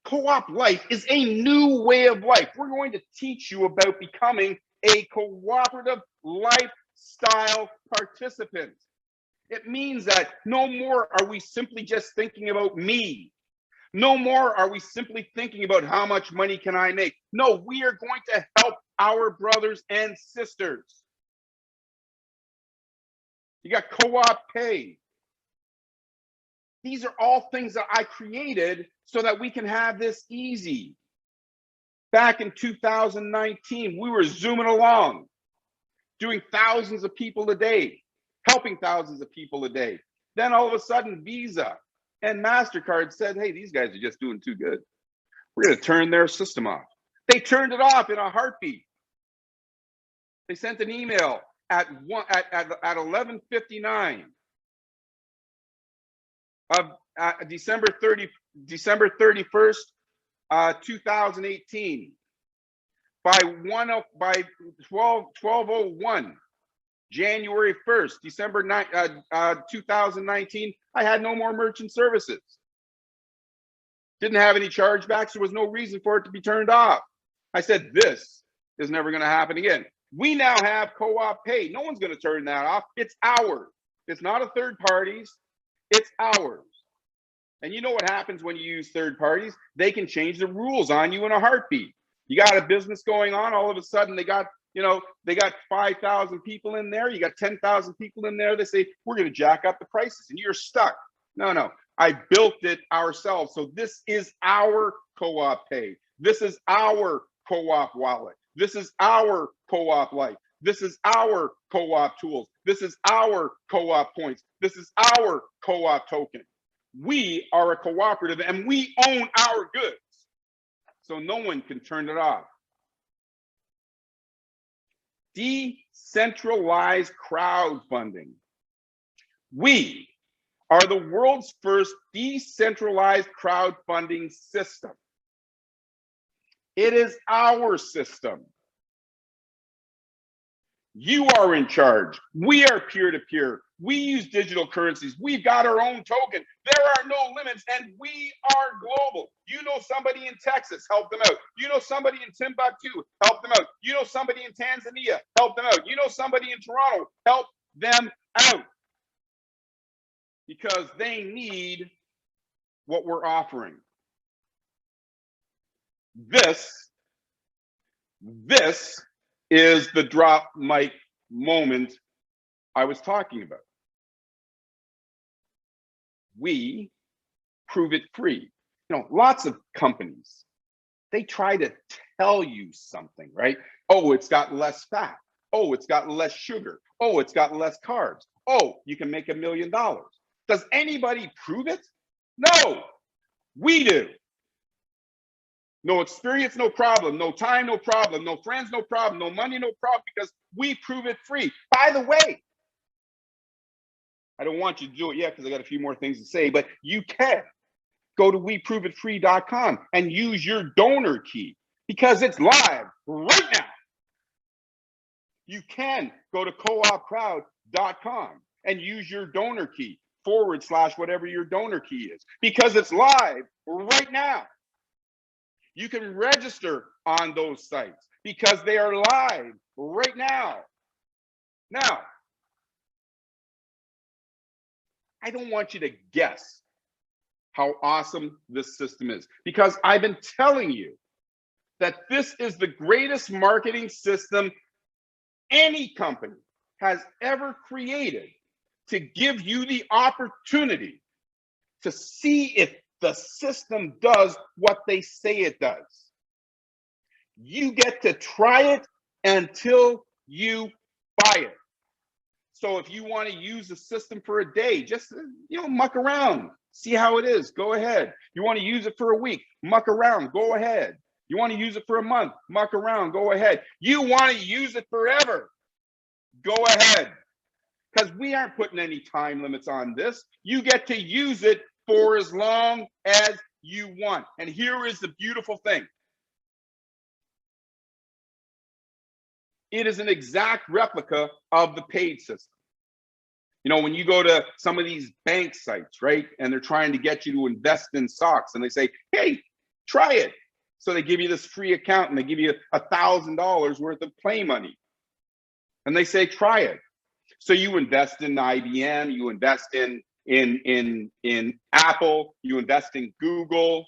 Co-op life is a new way of life. We're going to teach you about becoming a cooperative lifestyle participant. It means that no more are we simply just thinking about me. No more are we simply thinking about how much money can I make. No, we are going to help our brothers and sisters. You got co-op pay. These are all things that I created so that we can have this easy. Back in 2019, we were zooming along, doing thousands of people a day, helping thousands of people a day. Then all of a sudden, Visa and MasterCard said, hey, these guys are just doing too good. We're going to turn their system off. They turned it off in a heartbeat. They sent an email at 11:59 of December 31st, 2018. By 12:01, January 1st, 2019, I had no more merchant services. Didn't have any chargebacks. There was no reason for it to be turned off. I said, this is never going to happen again. We now have co-op pay. No one's going to turn that off. It's ours. It's not a third party's. It's ours. And you know what happens when you use third parties? They can change the rules on you in a heartbeat. You got a business going on, all of a sudden they got 5,000 people in there, you got 10,000 people in there, they say, we're gonna jack up the prices and you're stuck. No, I built it ourselves. So this is our co-op pay. This is our co-op wallet. This is our co-op life. This is our co-op tools. This is our co-op points. This is our co-op token. We are a cooperative and we own our goods. So no one can turn it off. Decentralized crowdfunding. We are the world's first decentralized crowdfunding system. It is our system. You are in charge. We are peer-to-peer. We use digital currencies. We've got our own token. There are no limits, and we are global. You know somebody in Texas, help them out. You know somebody in Timbuktu, help them out. You know somebody in Tanzania, help them out. You know somebody in Toronto, help them out. Because they need what we're offering. This is the drop mic moment I was talking about. We prove it free. You know, lots of companies, they try to tell you something, right? Oh, it's got less fat. Oh, it's got less sugar. Oh, it's got less carbs. Oh, you can make $1 million. Does anybody prove it? No, we do. No experience, no problem. No time, no problem. No friends, no problem. No money, no problem, because we prove it free. By the way, I don't want you to do it yet because I got a few more things to say, but you can go to weproveitfree.com and use your donor key because it's live right now. You can go to CoopCrowd.com and use your donor key / whatever your donor key is because it's live right now. You can register on those sites because they are live right now. Now, I don't want you to guess how awesome this system is because I've been telling you that this is the greatest marketing system any company has ever created to give you the opportunity to see if the system does what they say it does. You get to try it until you buy it. So if you want to use the system for a day, just muck around, See how it is, go ahead. You want to use it for a week, muck around, go ahead. You want to use it for a month, muck around, go ahead. You want to use it forever, go ahead. Because we aren't putting any time limits on this. You get to use it for as long as you want. And here is the beautiful thing. It is an exact replica of the paid system. You know, when you go to some of these bank sites, right, and they're trying to get you to invest in stocks, and they say, hey, try it. So they give you this free account and they give you $1,000 worth of play money. And they say, try it. So you invest in IBM, you invest in Apple, you invest in Google,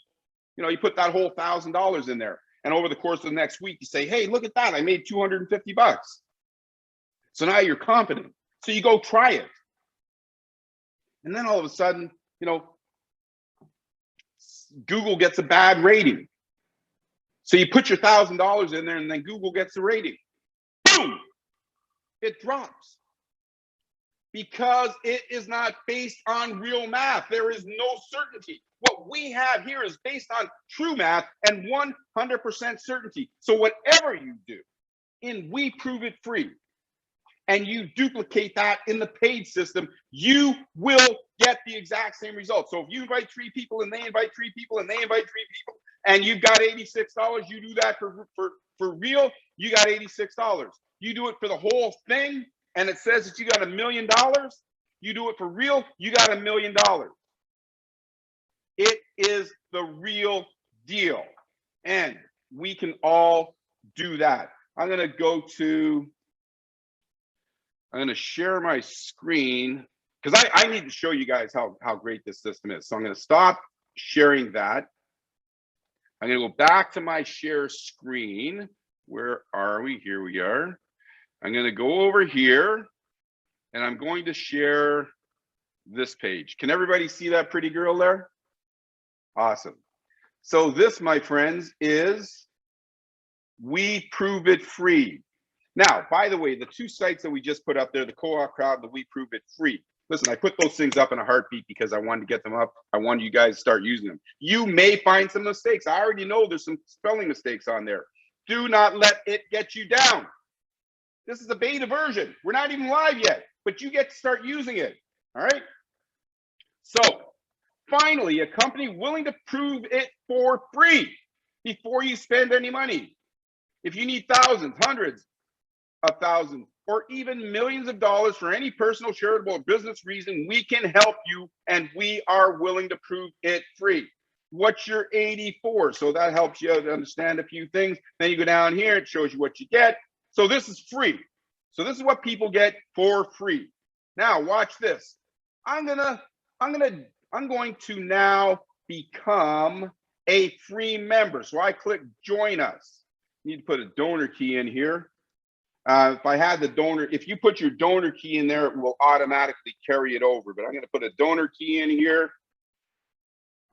you know, you put that whole $1,000 in there. And over the course of the next week, you say, hey, look at that, I made 250 bucks. So now you're confident. So you go try it. And then all of a sudden, you know, Google gets a bad rating. So you put your $1,000 in there and then Google gets the rating. Boom, it drops. Because it is not based on real math. There is no certainty. What we have here is based on true math and 100% certainty. So whatever you do in We Prove It Free, and you duplicate that in the paid system, you will get the exact same result. So if you invite 3 people and they invite 3 people and they invite 3 people, and you've got $86, you do that for real, you got $86. You do it for the whole thing, and it says that you got $1 million, you do it for real, you got $1 million. It is the real deal. And we can all do that. I'm going to share my screen because I need to show you guys how great this system is. So I'm going to stop sharing that. I'm going to go back to my share screen. Where are we? Here we are. I'm going to go over here and I'm going to share this page. Can everybody see that pretty girl there? Awesome. So this, my friends, is We Prove It Free. Now, by the way, the 2 sites that we just put up there, the CoopCrowd, the We Prove It Free. Listen, I put those things up in a heartbeat because I wanted to get them up. I wanted you guys to start using them. You may find some mistakes. I already know there's some spelling mistakes on there. Do not let it get you down. This is a beta version. We're not even live yet, but you get to start using it. All right. So finally, a company willing to prove it for free before you spend any money. If you need thousands, hundreds of thousands, or even millions of dollars for any personal, charitable, or business reason, we can help you, and we are willing to prove it free. What's your 84? So that helps you to understand a few things. Then you go down here, it shows you what you get. So this is free. So this is what people get for free. Now watch this. I'm going to now become a free member. So I click join us. You need to put a donor key in here. If I had the donor, if you put your donor key in there, it will automatically carry it over. But I'm going to put a donor key in here.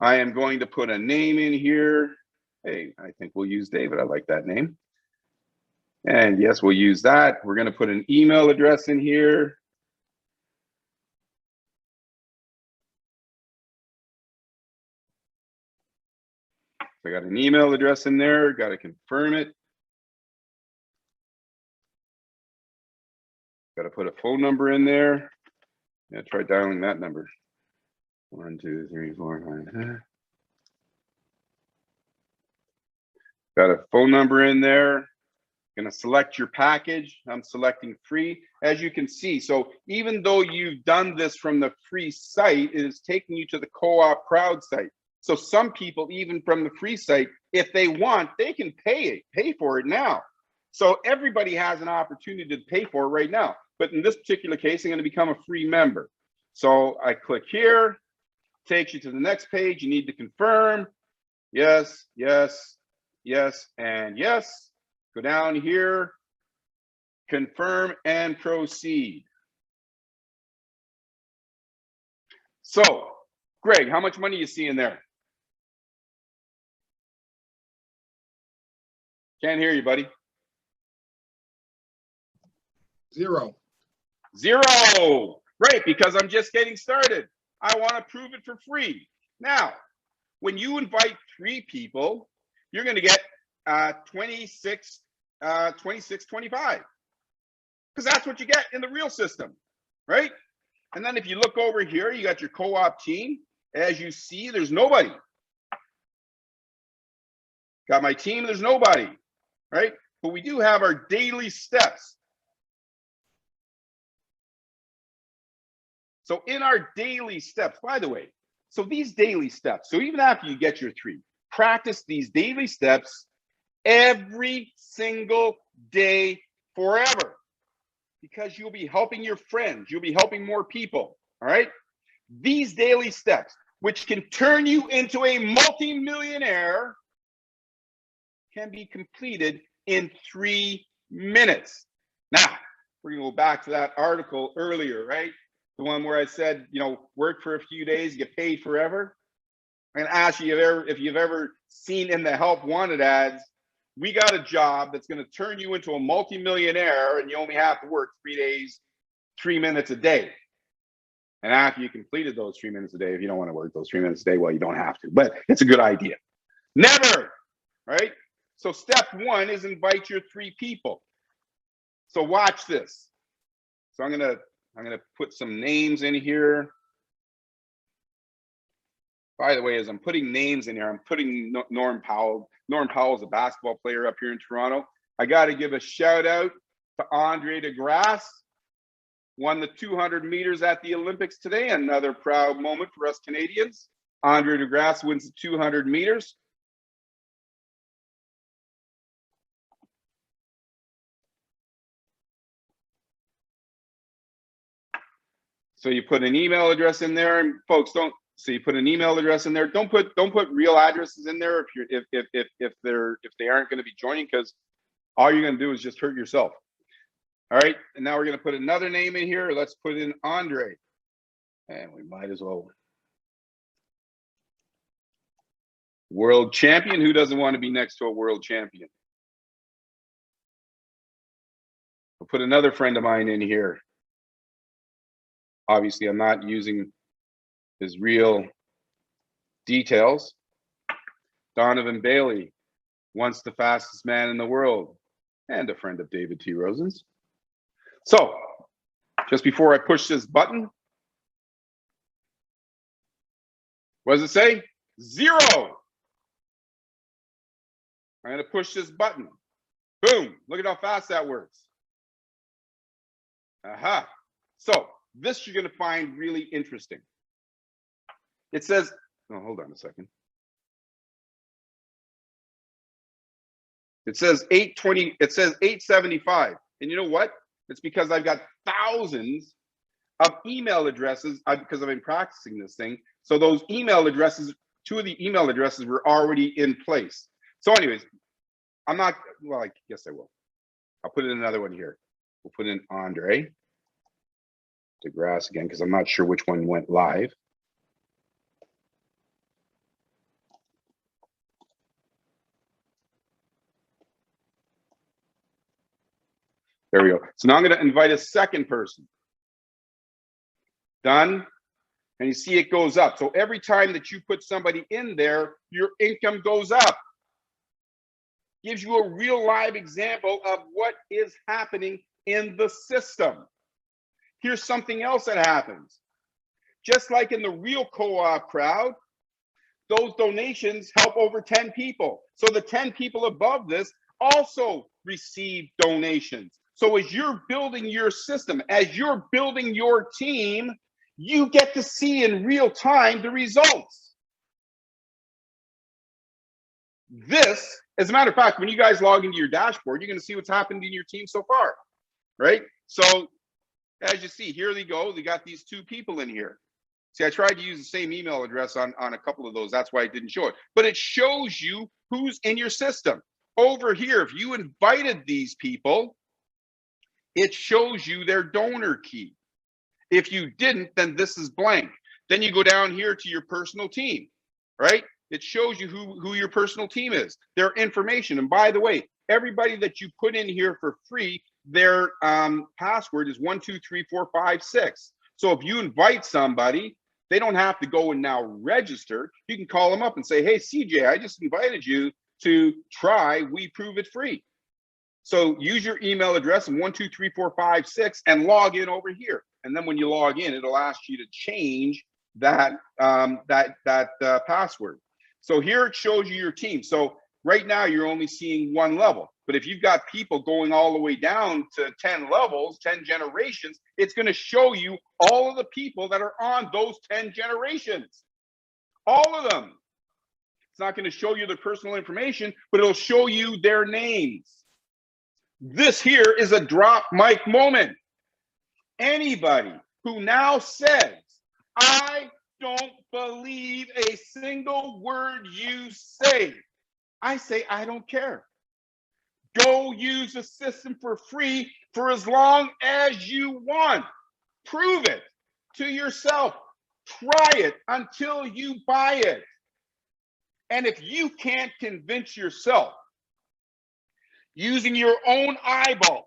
I am going to put a name in here. Hey, I think we'll use David. I like that name. And yes, we'll use that. We're going to put an email address in here. So I got an email address in there. Got to confirm it. Got to put a phone number in there. Yeah, try dialing that number. 1, 2, 3, 4, 5. Got a phone number in there. Going to select your package. I'm selecting free, as you can see. So even though you've done this from the free site, it is taking you to the CoopCrowd site. So some people, even from the free site, if they want, they can pay for it now. So everybody has an opportunity to pay for it right now. But in this particular case, I'm going to become a free member. So I click here, takes you to the next page. You need to confirm. Yes, yes, yes, and yes. Go down here, confirm and proceed. So, Greg, how much money you see in there? Can't hear you, buddy. 0. 0. Right, because I'm just getting started. I want to prove it for free. Now, when you invite 3 people, you're going to get 26, 25, because that's what you get in the real system, right? And then if you look over here, you got your co-op team. As you see, there's nobody. Got my team, there's nobody, right? But we do have our daily steps. So in our daily steps, by the way, so these daily steps, so even after you get your 3, practice these daily steps every single day forever, because you'll be helping your friends, you'll be helping more people, all right? These daily steps, which can turn you into a multi-millionaire, can be completed in 3 minutes. Now, we're gonna go back to that article earlier, right? The one where I said, you know, work for a few days, get paid forever. I'm gonna ask you if you've ever seen in the help wanted ads, we got a job that's gonna turn you into a multi-millionaire and you only have to work 3 days, 3 minutes a day. And after you completed those 3 minutes a day, if you don't want to work those 3 minutes a day, well, you don't have to, but it's a good idea. Never, right? So step 1 is invite your 3 people. So watch this. So I'm gonna put some names in here. By the way, as I'm putting names in here, I'm putting Norm Powell. Norm Powell's a basketball player up here in Toronto. I got to give a shout out to Andre DeGrasse. Won the 200 meters at the Olympics today. Another proud moment for us Canadians. Andre DeGrasse wins the 200 meters. So you put an email address in there, and folks don't. So you put an email address in there. Don't put real addresses in there if they aren't going to be joining, because all you're going to do is just hurt yourself. All right, and now we're going to put another name in here. Let's put in Andre, and we might as well. World champion. Who doesn't want to be next to a world champion? I'll put another friend of mine in here. Obviously, I'm not using his real details. Donovan Bailey, once the fastest man in the world, and a friend of David T. Rosen's. So, just before I push this button, what does it say? 0. I'm going to push this button. Boom. Look at how fast that works. Aha. So, this you're going to find really interesting. It says, oh, hold on a second. It says 820, it says 875. And you know what? It's because I've got thousands of email addresses because I've been practicing this thing. So those email addresses, 2 of the email addresses were already in place. So anyways, I'm not, well, I guess I will. I'll put in another one here. We'll put in Andre DeGrasse again, because I'm not sure which one went live. There we go. So now I'm going to invite a second person. Done. And you see it goes up. So every time that you put somebody in there, your income goes up. Gives you a real live example of what is happening in the system. Here's something else that happens. Just like in the real co-op crowd, those donations help over 10 people. So the 10 people above this also receive donations. So as you're building your system, as you're building your team, you get to see in real time the results. This, as a matter of fact, when you guys log into your dashboard, you're going to see what's happened in your team so far, right? So as you see, here they go. They got these 2 people in here. See, I tried to use the same email address on a couple of those. That's why I didn't show it. But it shows you who's in your system. Over here, if you invited these people, it shows you their donor key. If you didn't, then this is blank. Then you go down here to your personal team, right? It shows you who your personal team is, their information. And by the way, everybody that you put in here for free, their password is 1234556. So if you invite somebody, They don't have to go and now register. You can call them up and say, hey, CJ, I just invited you to try We Prove It Free. So use your email address and 1, 2, 3, 4, 5, 6 and log in over here. And then when you log in, it'll ask you to change that password. So here it shows you your team. So right now you're only seeing one level, but if you've got people going all the way down to 10 levels, 10 generations, it's going to show you all of the people that are on those 10 generations, all of them. It's not going to show you their personal information, but it'll show you their names. This here is a drop mic moment. Anybody who now says, I don't believe a single word you say, I say, I don't care. Go use the system for free for as long as you want. Prove it to yourself. Try it until you buy it. And if you can't convince yourself using your own eyeballs,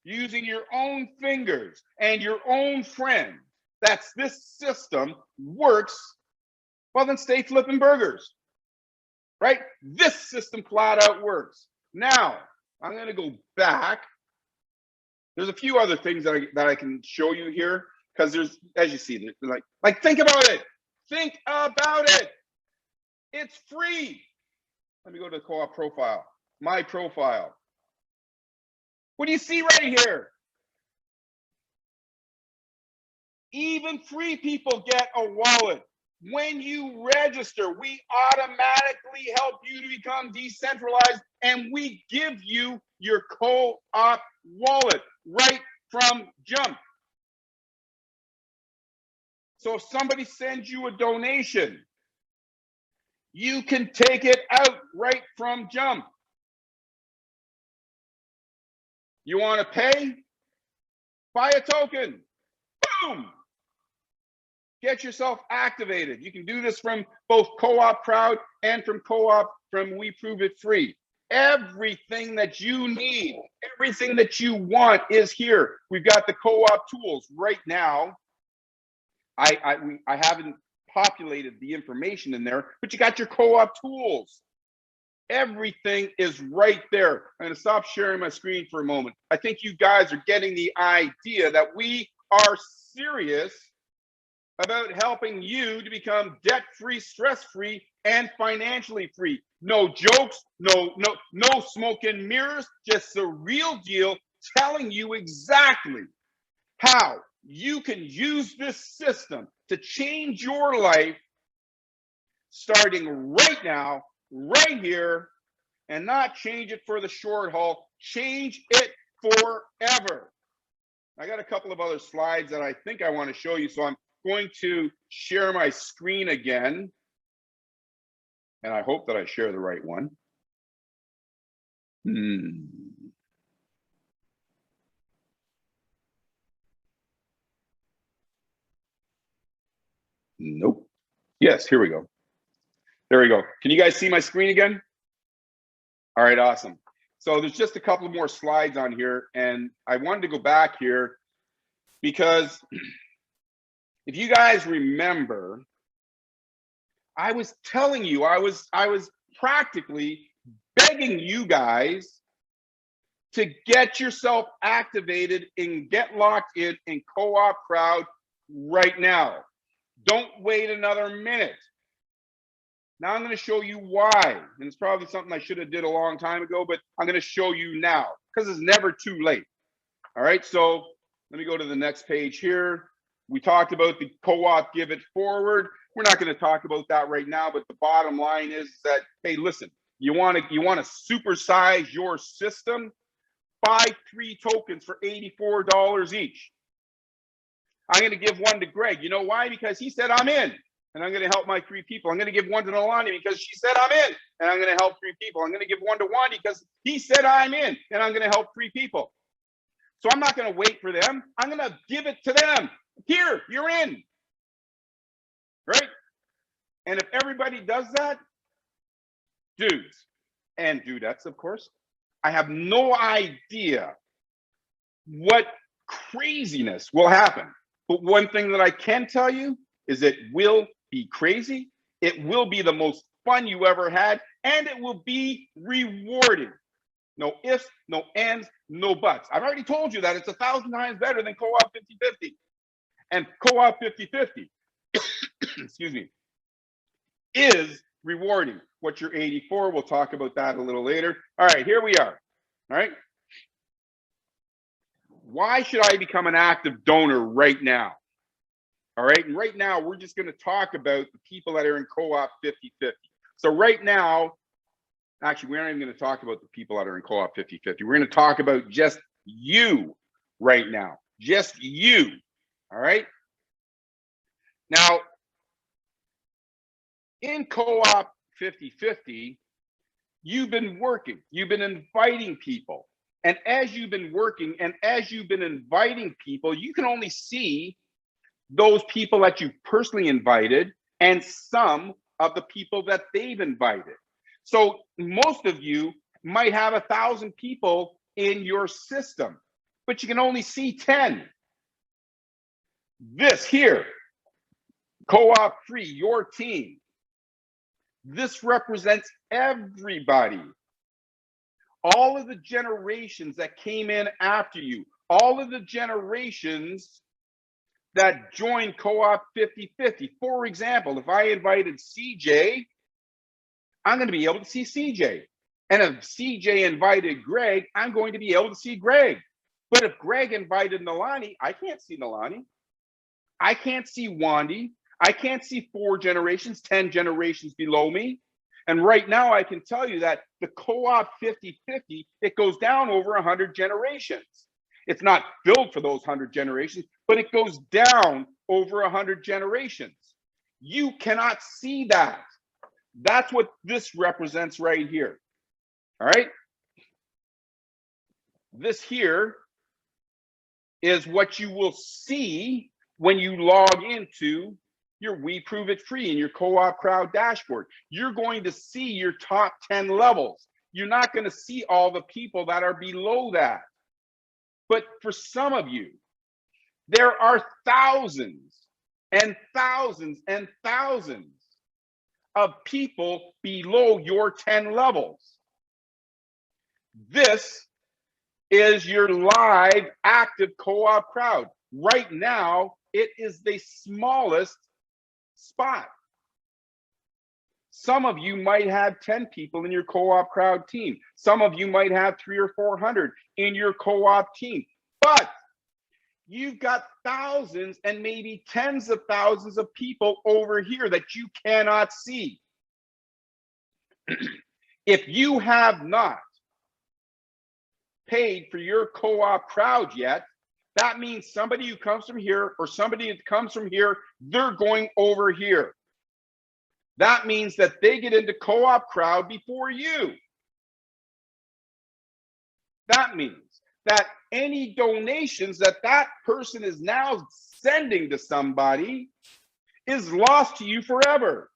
using your own fingers and your own friends, that this system works, well, then stay flipping burgers, right? This system flat out works. Now, I'm going to go back. There's a few other things that I can show you here, because there's, as you see, like think about it. Think about it. It's free. Let me go to the co-op profile, my profile. What do you see right here? Even free people get a wallet. When you register, we automatically help you to become decentralized, and we give you your co-op wallet right from jump. So if somebody sends you a donation, you can take it out right from jump. You want to pay? Buy a token. Boom. Get yourself activated. You can do this from both CoopCrowd and from from We Prove It Free. Everything that you need, everything that you want is here. We've got the co-op tools right now. I haven't populated the information in there, but you got your co-op tools. Everything is right there. I'm going to stop sharing my screen for a moment. I think you guys are getting the idea that we are serious about helping you to become debt-free, stress-free, and financially free. No jokes, no smoke and mirrors, just the real deal, telling you exactly how you can use this system to change your life starting right now, right here, and not change it for the short haul, change it forever. I got a couple of other slides that I think I want to show you, so I'm going to share my screen again, and I hope that I share the right one. Nope. Yes, here we go. There we go. Can you guys see my screen again? All right, awesome. So there's just a couple more slides on here, and I wanted to go back here because if you guys remember, I was telling you, I was practically begging you guys to get yourself activated and get locked in CoopCrowd right now. Don't wait another minute. Now I'm going to show you why, and it's probably something I should have did a long time ago, but I'm going to show you now because it's never too late. All right, so let me go to the next page here. We talked about the co-op Give It Forward. We're not going to talk about that right now, but the bottom line is that, hey, listen, you want to supersize your system? Buy 3 tokens for $84 each. I'm going to give one to Greg. You know why? Because he said I'm in, and I'm going to help my 3 people. I'm going to give one to Nalani because she said I'm in, and I'm going to help 3 people. I'm going to give one to Wandy because he said I'm in, and I'm going to help 3 people. So I'm not going to wait for them. I'm going to give it to them. Here, you're in, right? And if everybody does that, dudes and dudettes, of course, I have no idea what craziness will happen. But one thing that I can tell you is it will be crazy. It will be the most fun you ever had, and it will be rewarding. No ifs, no ands, no buts. I've already told you that it's 1,000 times better than co-op 50-50. And co-op 50-50, excuse me, is rewarding. What's your 84? We'll talk about that a little later. All right, here we are. All right. Why should I become an active donor right now? All right, and right now we're just going to talk about the people that are in co-op 50-50. So right now, actually, we're not even going to talk about the people that are in co-op 50-50. We're going to talk about just you right now, just you. All right. Now, in co-op 50-50, you've been working, you've been inviting people. And as you've been working and as you've been inviting people, you can only see those people that you personally invited and some of the people that they've invited. So most of you might have 1,000 people in your system, but you can only see 10. This here, co-op free, your team. This represents everybody. All of the generations that came in after you, all of the generations that joined co-op 50-50. For example, if I invited CJ, I'm going to be able to see CJ. And if CJ invited Greg, I'm going to be able to see Greg. But if Greg invited Nalani, I can't see Nalani. I can't see Wandy. I can't see 4 generations, 10 generations below me. And right now I can tell you that the co-op 50-50, it goes down over 100 generations. It's not filled for those 100 generations, but it goes down over 100 generations. You cannot see that. That's what this represents right here. All right. This here is what you will see when you log into your We Prove It Free in your CoopCrowd dashboard. You're going to see your top 10 levels. You're not going to see all the people that are below that. But for some of you, there are thousands and thousands and thousands of people below your 10 levels. This is your live active co-op crowd. Right now, it is the smallest spot. Some of you might have 10 people in your co-op crowd team. Some of you might have 300 or 400 in your co-op team. But you've got thousands and maybe tens of thousands of people over here that you cannot see. If you have not paid for your co-op crowd yet, that means somebody who comes from here or somebody that comes from here, they're going over here. That means that they get into co-op crowd before you. That means that any donations that that person is now sending to somebody is lost to you forever.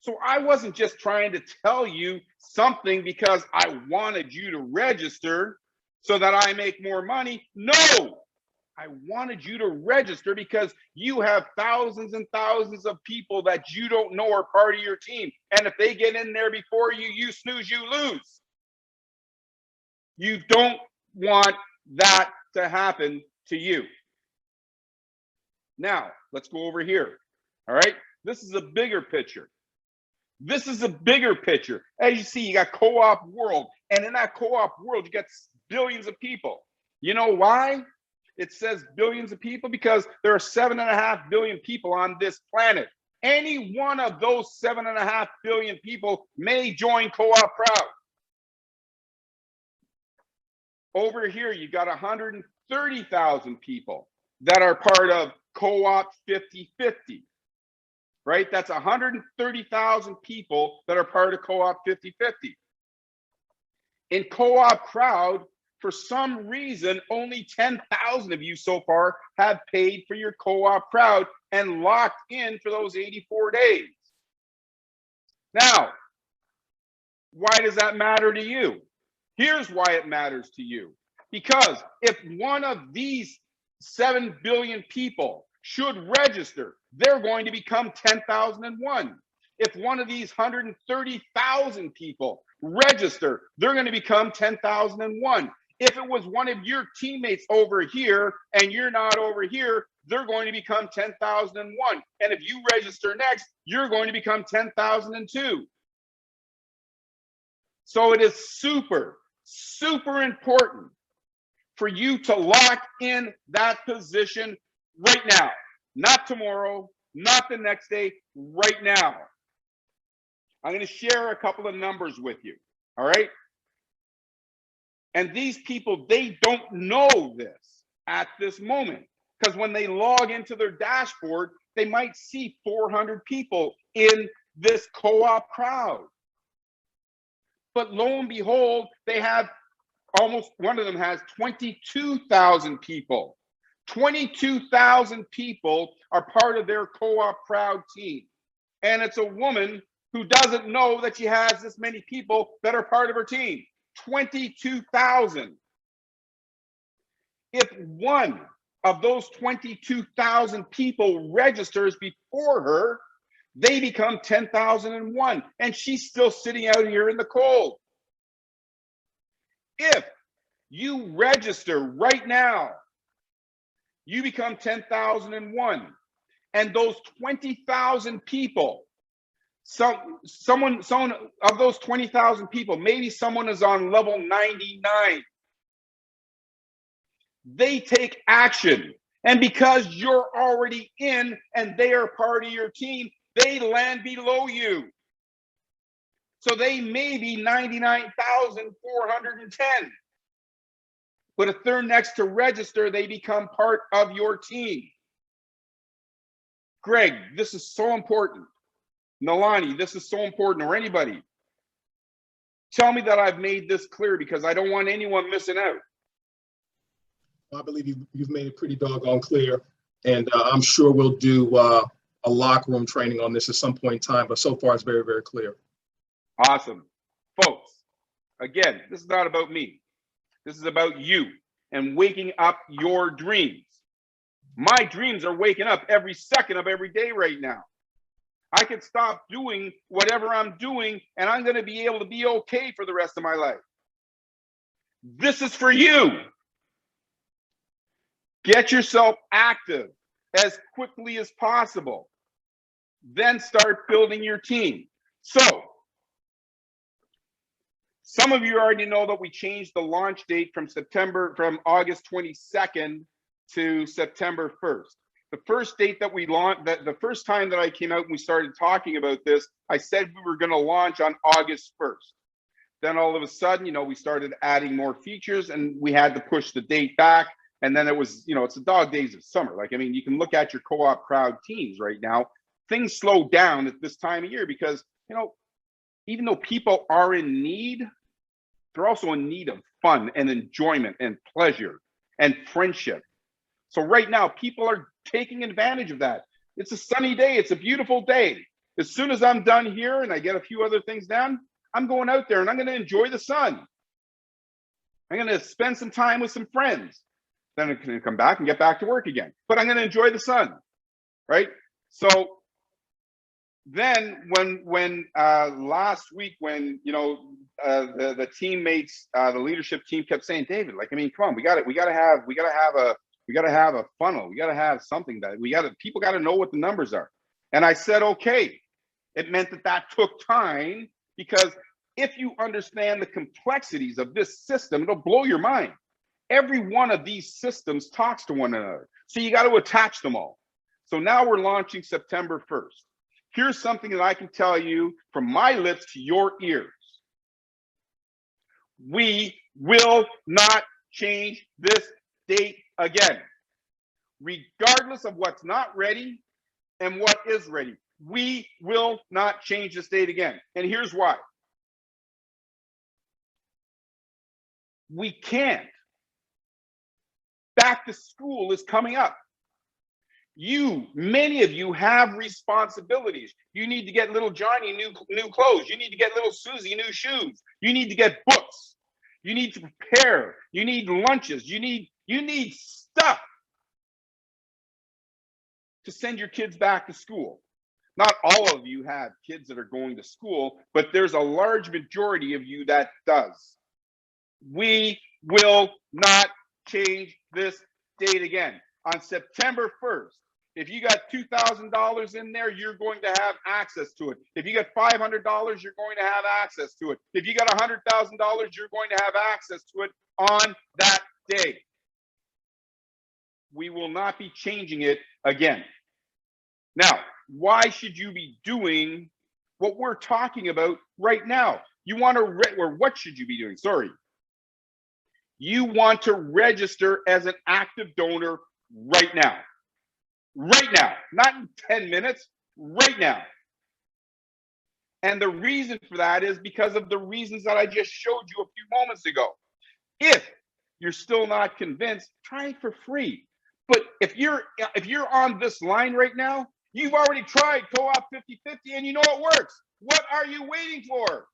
So I wasn't just trying to tell you something because I wanted you to register so that I make more money. No, I wanted you to register because you have thousands and thousands of people that you don't know are part of your team. And if they get in there before you, you snooze, you lose. You don't want that to happen to you. Now, let's go over here. All right, this is a bigger picture. This is a bigger picture. As you see, you got co-op world, and in that co-op world, you got billions of people. You know why it says billions of people? Because there are 7.5 billion people on this planet. Any one of those 7.5 billion people may join co-op crowd. Over here, you got 130,000 people that are part of co-op 50-50. Right? That's 130,000 people that are part of co-op 50-50. In co-op crowd, for some reason, only 10,000 of you so far have paid for your co-op crowd and locked in for those 84 days. Now, why does that matter to you? Here's why it matters to you. Because if one of these 7 billion people should register, they're going to become 10,001. If one of these 130,000 people register, they're going to become 10,001. If it was one of your teammates over here and you're not over here, they're going to become 10,001. And if you register next, you're going to become 10,002. So it is super, super important for you to lock in that position right now, not tomorrow, not the next day, right now. I'm going to share a couple of numbers with you, all right? And these people, they don't know this at this moment, because when they log into their dashboard, they might see 400 people in this co-op crowd. But lo and behold, they have almost, one of them has 22,000 people. 22,000 people are part of their co-op crowd team. And it's a woman who doesn't know that she has this many people that are part of her team. 22,000. If one of those 22,000 people registers before her, they become 10,001, and she's still sitting out here in the cold. If you register right now, you become 10,001, and those 20,000 people, someone of those 20,000 people, maybe someone is on level 99. They take action, and because you're already in and they are part of your team, they land below you. So they may be 99,410. But if they're next to register, they become part of your team. Greg, this is so important. Nalani, this is so important, or anybody. Tell me that I've made this clear, because I don't want anyone missing out. I believe you've made it pretty doggone clear. And I'm sure we'll do a locker room training on this at some point in time, but so far it's very, very clear. Awesome. Folks, again, this is not about me. This is about you and waking up your dreams. My dreams are waking up every second of every day right now. I could stop doing whatever I'm doing and I'm going to be able to be okay for the rest of my life. This is for you. Get yourself active as quickly as possible. Then start building your team. So, some of you already know that we changed the launch date from August 22nd to September 1st. The first date that we launched, the first time that I came out and we started talking about this, I said we were going to launch on August 1st. Then all of a sudden, we started adding more features and we had to push the date back. And then it was, it's the dog days of summer. Like, I mean, you can look at your co-op crowd teams right now. Things slow down at this time of year because, even though people are in need, they're also in need of fun and enjoyment and pleasure and friendship. So right now, people are taking advantage of that. It's a sunny day. It's a beautiful day. As soon as I'm done here and I get a few other things done, I'm going out there and I'm going to enjoy the sun. I'm going to spend some time with some friends. Then I'm going to come back and get back to work again. But I'm going to enjoy the sun, right? So then when last week, when the teammates, the leadership team kept saying, David, like, I mean, come on, we got to have a funnel. We got to have something that people got to know what the numbers are. And I said, okay. It meant that took time, because if you understand the complexities of this system, it'll blow your mind. Every one of these systems talks to one another. So you got to attach them all. So now we're launching September 1st. Here's something that I can tell you from my lips to your ears. We will not change this date again, regardless of what's not ready and what is ready. We will not change this date again. And here's why. We can't. Back to school is coming up. Many of you have responsibilities. You need to get little Johnny new clothes. You need to get little Susie new shoes. You need to get books. You need to prepare. You need lunches. You need stuff. to send your kids back to school. Not all of you have kids that are going to school, but there's a large majority of you that does. We will not change this date again. On September 1st, if you got $2,000 in there, you're going to have access to it. If you got $500, you're going to have access to it. If you got $100,000, you're going to have access to it on that day. We will not be changing it again. Now, why should you be doing what we're talking about right now? You want to, or what should you be doing? Sorry. You want to register as an active donor right now. Right now, not in 10 minutes, right now. And the reason for that is because of the reasons that I just showed you a few moments ago. If you're still not convinced, try it for free. But if you're on this line right now, you've already tried co-op 50-50 and you know it works. What are you waiting for?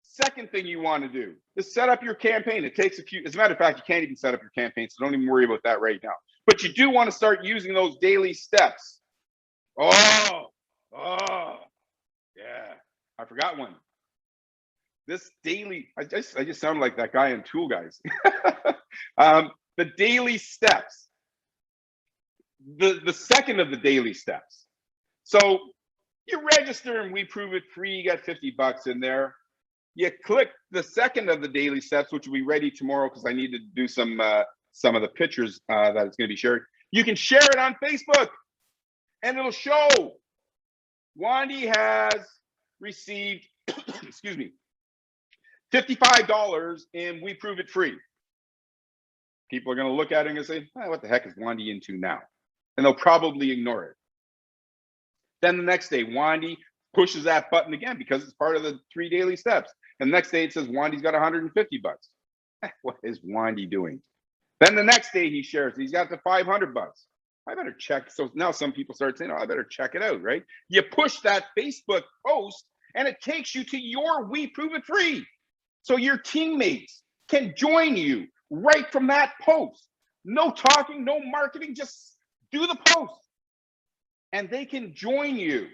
Second thing you want to do is set up your campaign. It takes a few, as a matter of fact, you can't even set up your campaign, so don't even worry about that right now. But you do want to start using those daily steps. Oh, yeah, I forgot one. This daily, I just sound like that guy in Tool Guys. The daily steps. The second of the daily steps. So you register and we prove it free. You got $50 in there. You click the second of the daily steps, which will be ready tomorrow because I need to do some of the pictures that it's going to be shared. You can share it on Facebook, and it'll show Wandy has received, excuse me, $55 and we prove it free. People are going to look at it and say, oh, what the heck is Wandy into now? And they'll probably ignore it. Then the next day, Wandy pushes that button again because it's part of the 3 daily steps. And the next day it says Wandy's got $150. What is Wandy doing? Then the next day he shares, he's got the $500. I better check. So now some people start saying, oh, I better check it out, right? You push that Facebook post and it takes you to your We Prove It Free. So your teammates can join you right from that post. No talking, no marketing, just do the post. And they can join you.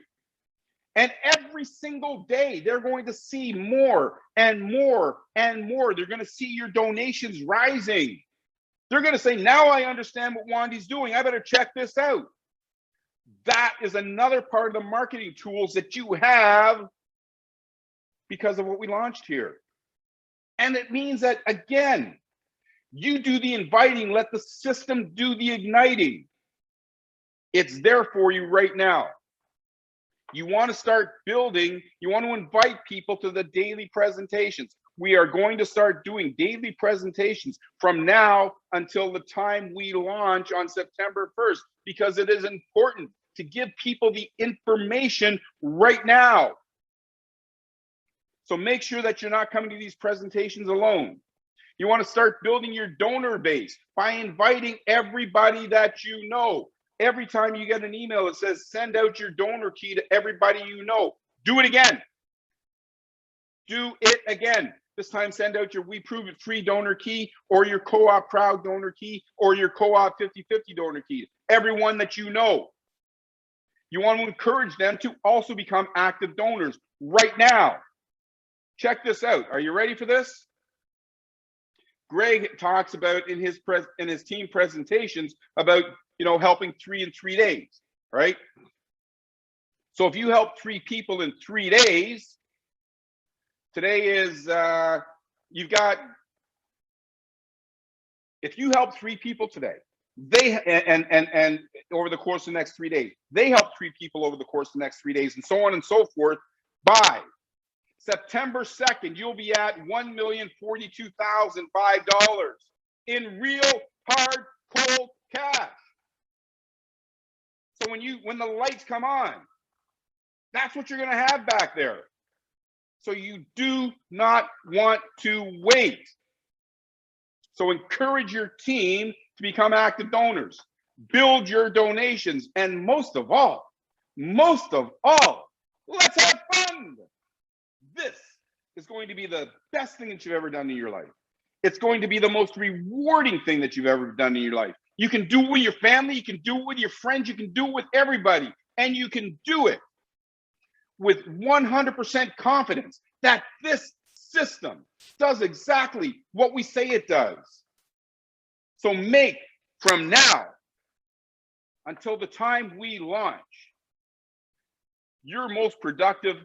And every single day, they're going to see more and more and more. They're going to see your donations rising. They're going to say, now I understand what Wandy's doing. I better check this out. That is another part of the marketing tools that you have because of what we launched here. And it means that, again, you do the inviting, let the system do the igniting. It's there for you right now. You want to start building, you want to invite people to the daily presentations. We are going to start doing daily presentations from now until the time we launch on September 1st, because it is important to give people the information right now. So make sure that you're not coming to these presentations alone. You want to start building your donor base by inviting everybody that you know. Every time you get an email that says, send out your donor key to everybody you know. Do it again. Do it again. This time, send out your We Prove It Free donor key or your CoopCrowd donor key or your co-op 50-50 donor key. Everyone that you know. You want to encourage them to also become active donors right now. Check this out. Are you ready for this? Greg talks about in his team presentations about helping 3 in 3 days, right? So if you help 3 people in 3 days, today is if you help 3 people today, and over the course of the next 3 days, they help 3 people over the course of the next 3 days, and so on and so forth. By September 2nd, you'll be at $1,042,005 in real hard cold cash. So when the lights come on, that's what you're going to have back there. So you do not want to wait. So encourage your team to become active donors. Build your donations. And most of all, let's have fun. This is going to be the best thing that you've ever done in your life. It's going to be the most rewarding thing that you've ever done in your life. You can do it with your family. You can do it with your friends. You can do it with everybody. And you can do it with 100% confidence that this system does exactly what we say it does. So make from now until the time we launch your most productive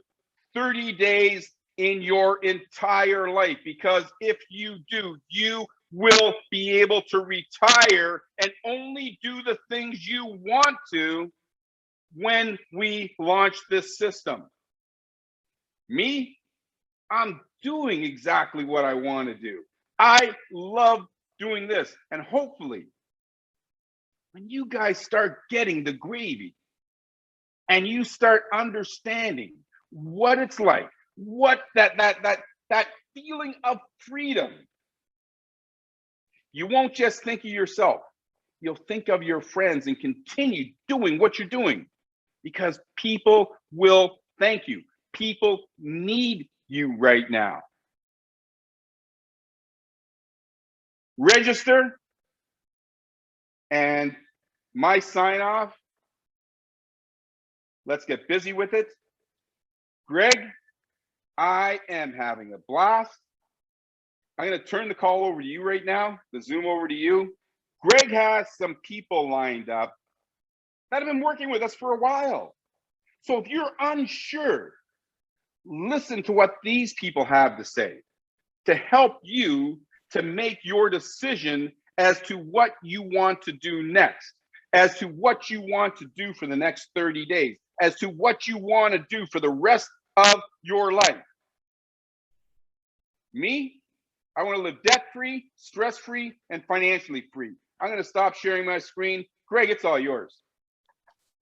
30 days in your entire life. Because if you do, you will be able to retire and only do the things you want to when we launch this system. Me, I'm doing exactly what I want to do. I love doing this. And hopefully, when you guys start getting the gravy and you start understanding what it's like, what that feeling of freedom, you won't just think of yourself. You'll think of your friends and continue doing what you're doing, because people will thank you. People need you right now. Register, and my sign off. Let's get busy with it. Greg, I am having a blast. I'm going to turn the call over to you right now, the Zoom over to you. Greg has some people lined up that have been working with us for a while. So if you're unsure, listen to what these people have to say to help you to make your decision as to what you want to do next, as to what you want to do for the next 30 days, as to what you want to do for the rest of your life. Me, I want to live debt-free, stress-free, and financially free. I'm going to stop sharing my screen. Greg, it's all yours.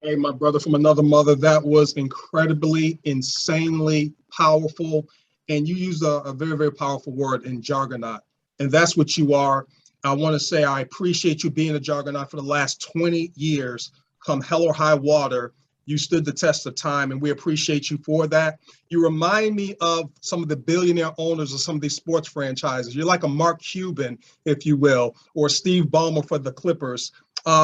Hey, my brother from another mother, that was incredibly, insanely powerful. And you used a very, very powerful word in Jargonaut. And that's what you are. I want to say I appreciate you being a Jargonaut for the last 20 years. Come hell or high water, you stood the test of time, and we appreciate you for that. You remind me of some of the billionaire owners of some of these sports franchises. You're like a Mark Cuban, if you will, or Steve Ballmer for the Clippers.